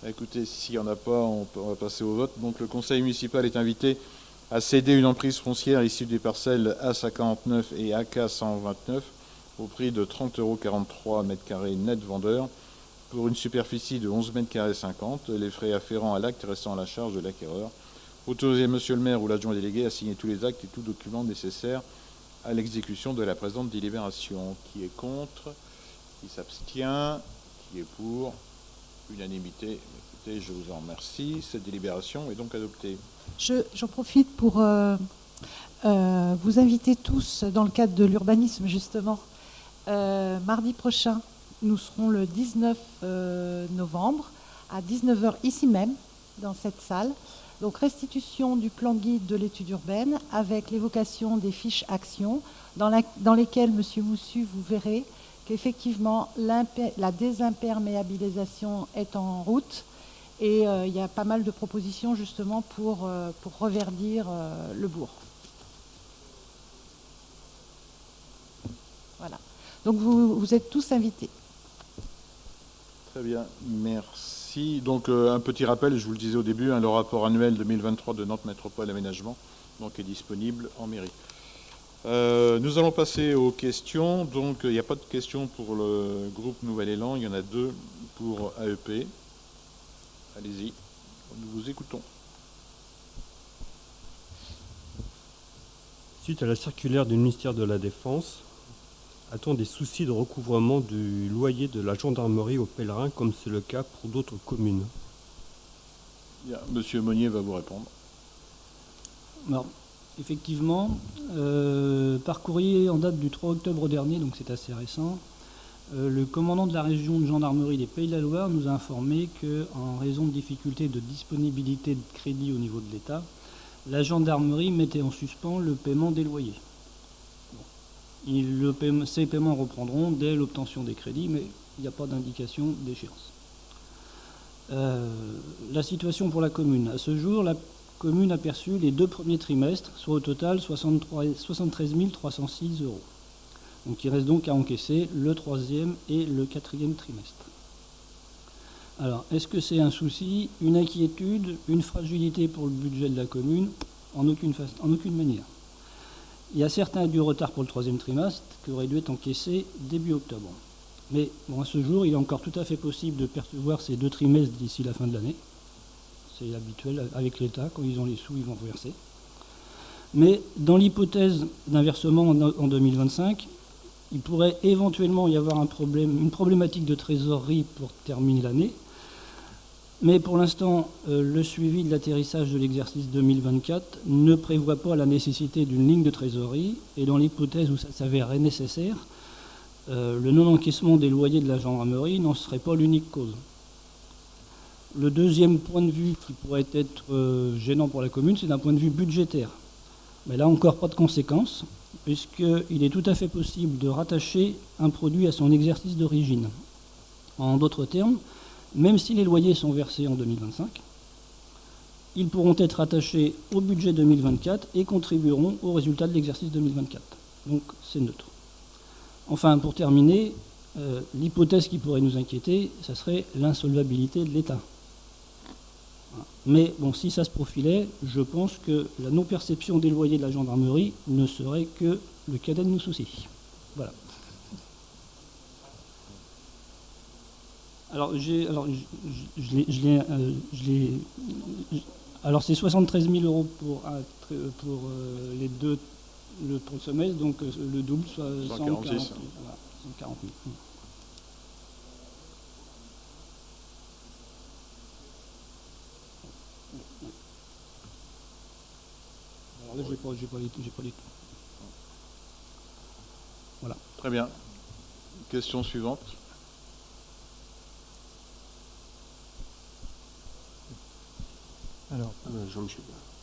Écoutez, s'il n'y en a pas, on va passer au vote. Donc le conseil municipal est invité à céder une emprise foncière issue des parcelles A149 et AK 129 au prix de 30,43 € m² net vendeur pour une superficie de 11 m², les frais afférents à l'acte restant à la charge de l'acquéreur. Autoriser monsieur le maire ou l'adjoint délégué à signer tous les actes et tous documents nécessaires à l'exécution de la présente délibération. Qui est contre? Qui s'abstient? Qui est pour? Unanimité. Écoutez, je vous en remercie. Cette délibération est donc adoptée. J'en profite pour vous inviter tous, dans le cadre de l'urbanisme justement, mardi prochain, nous serons le 19 novembre à 19 h ici même, dans cette salle. Donc restitution du plan guide de l'étude urbaine avec l'évocation des fiches actions dans lesquelles, monsieur Moussu, vous verrez qu'effectivement la désimperméabilisation est en route et il y a pas mal de propositions justement pour reverdir le bourg. Voilà. Donc vous êtes tous invités. Très bien, merci. Donc un petit rappel, je vous le disais au début, le rapport annuel 2023 de Nantes Métropole Aménagement est disponible en mairie. Nous allons passer aux questions. Donc il n'y a pas de questions pour le groupe Nouvel Élan, il y en a 2 pour AEP. Allez-y, nous vous écoutons. Suite à la circulaire du ministère de la Défense, a-t-on des soucis de recouvrement du loyer de la gendarmerie aux pèlerins, comme c'est le cas pour d'autres communes? Bien, monsieur Monnier va vous répondre. Alors, effectivement, par courrier en date du 3 octobre dernier, donc c'est assez récent, le commandant de la région de gendarmerie des Pays de la Loire nous a informé qu'en raison de difficultés de disponibilité de crédit au niveau de l'État, la gendarmerie mettait en suspens le paiement des loyers. Ces paiements reprendront dès l'obtention des crédits, mais il n'y a pas d'indication d'échéance. La situation pour la commune. À ce jour, la commune a perçu les 2 premiers trimestres, soit au total 73 306 euros. Donc il reste donc à encaisser le 3e et le 4e trimestre. Alors, est-ce que c'est un souci, une inquiétude, une fragilité pour le budget de la commune? En aucune manière. Il y a certes du retard pour le 3e trimestre qui aurait dû être encaissé début octobre. Mais bon, à ce jour, il est encore tout à fait possible de percevoir ces 2 trimestres d'ici la fin de l'année. C'est habituel avec l'État, quand ils ont les sous, ils vont reverser. Mais dans l'hypothèse d'un versement en 2025, il pourrait éventuellement y avoir une problématique de trésorerie pour terminer l'année. Mais pour l'instant, le suivi de l'atterrissage de l'exercice 2024 ne prévoit pas la nécessité d'une ligne de trésorerie. Et dans l'hypothèse où ça s'avérerait nécessaire, le non-encaissement des loyers de la gendarmerie n'en serait pas l'unique cause. Le deuxième point de vue qui pourrait être gênant pour la commune, c'est d'un point de vue budgétaire. Mais là encore, pas de conséquences, puisqu'il est tout à fait possible de rattacher un produit à son exercice d'origine. En d'autres termes, même si les loyers sont versés en 2025, ils pourront être rattachés au budget 2024 et contribueront au résultat de l'exercice 2024. Donc c'est neutre. Enfin, pour terminer, l'hypothèse qui pourrait nous inquiéter, ça serait l'insolvabilité de l'État. Mais bon, si ça se profilait, je pense que la non-perception des loyers de la gendarmerie ne serait que le cadet de nos soucis. Voilà. Alors, c'est 73 000 euros pour les 2, le semestre, donc le double, soit 140 000. Voilà, 140 000. Alors là, j'ai pas les tout. Voilà. Très bien. Question suivante. Alors,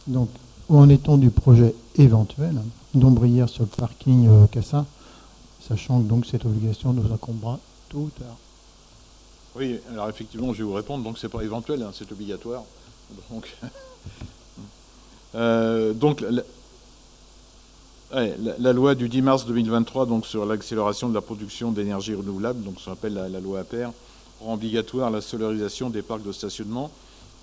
donc, où en est-on du projet éventuel d'ombrière sur le parking Cassa, sachant que donc cette obligation nous incombera tôt ou tard? Oui, alors effectivement, je vais vous répondre. Donc, c'est pas éventuel, hein, c'est obligatoire. Donc, la loi du 10 mars 2023 donc, sur l'accélération de la production d'énergie renouvelable, donc ce qu'on appelle la loi APER, rend obligatoire la solarisation des parcs de stationnement.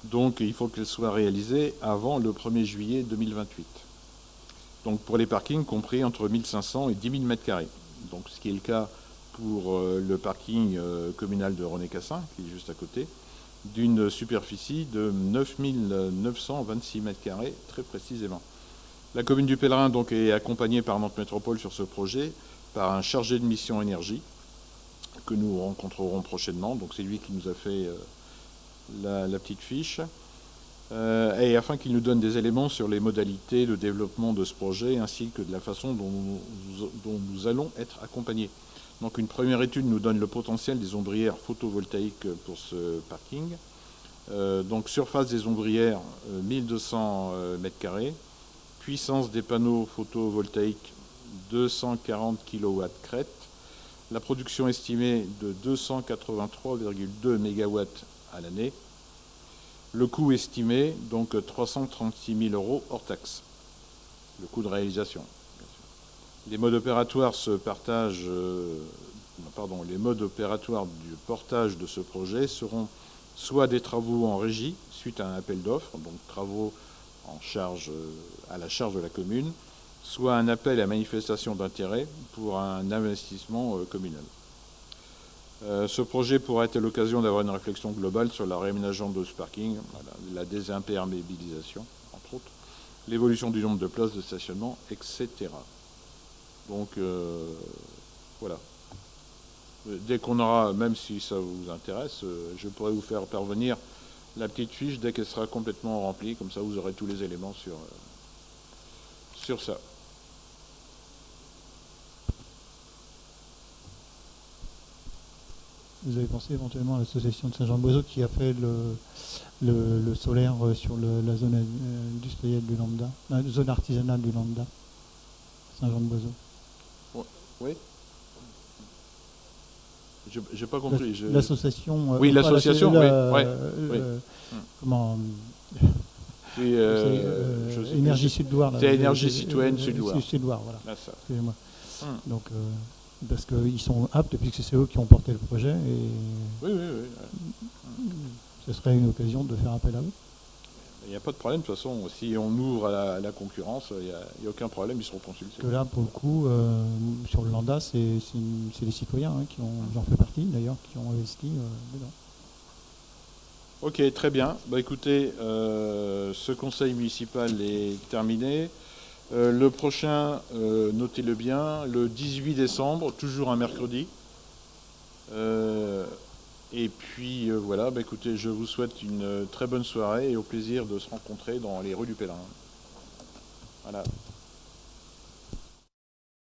Donc, il faut qu'elle soit réalisée avant le 1er juillet 2028. Donc, pour les parkings compris entre 1500 et 10 000 m². Donc, ce qui est le cas pour le parking communal de René-Cassin, qui est juste à côté, d'une superficie de 9 926 m², très précisément. La commune du Pèlerin donc, est accompagnée par Nantes Métropole sur ce projet par un chargé de mission énergie que nous rencontrerons prochainement. Donc, c'est lui qui nous a fait la petite fiche, et afin qu'il nous donne des éléments sur les modalités de développement de ce projet ainsi que de la façon dont nous allons être accompagnés. Donc une première étude nous donne le potentiel des ombrières photovoltaïques pour ce parking. Donc surface des ombrières 1200 m², puissance des panneaux photovoltaïques 240 kW crête, la production estimée de 283,2 MW à l'année. Le coût estimé, donc 336 000 euros hors taxe. Le coût de réalisation. Les modes opératoires les modes opératoires du portage de ce projet seront soit des travaux en régie suite à un appel d'offres, donc travaux à la charge de la commune, soit un appel à manifestation d'intérêt pour un investissement communal. Ce projet pourrait être l'occasion d'avoir une réflexion globale sur la réaménagement de ce parking, la désimperméabilisation, entre autres, l'évolution du nombre de places de stationnement, etc. Donc, voilà. Dès qu'on aura, même si ça vous intéresse, je pourrais vous faire parvenir la petite fiche dès qu'elle sera complètement remplie, comme ça vous aurez tous les éléments sur ça. Vous avez pensé éventuellement à l'association de Saint-Jean-de-Boiseau qui a fait le solaire sur la zone industrielle du Lambda, la zone artisanale du Lambda, Saint-Jean-de-Boiseau. Oui. J'ai pas compris. L'association. Oui, l'association. Oui. Comment c'est Énergie Sud-Loire. C'est Énergie Citoyenne Sud-Loire. Sud-Loire, voilà. Là, ça. Excusez-moi. Donc, parce qu'ils sont aptes, puisque c'est eux qui ont porté le projet. Et oui. ce serait une occasion de faire appel à eux. Il n'y a pas de problème, de toute façon. Si on ouvre à la concurrence, il n'y a aucun problème, ils seront consultés. Parce que là, pour le coup, sur le Lambda, c'est les citoyens qui ont, j'en fais partie d'ailleurs, qui ont investi dedans. Ok, très bien. Écoutez, ce conseil municipal est terminé. Le prochain, notez-le bien, le 18 décembre, toujours un mercredi. Et puis voilà, écoutez, je vous souhaite une très bonne soirée et au plaisir de se rencontrer dans les rues du Pèlerin. Voilà.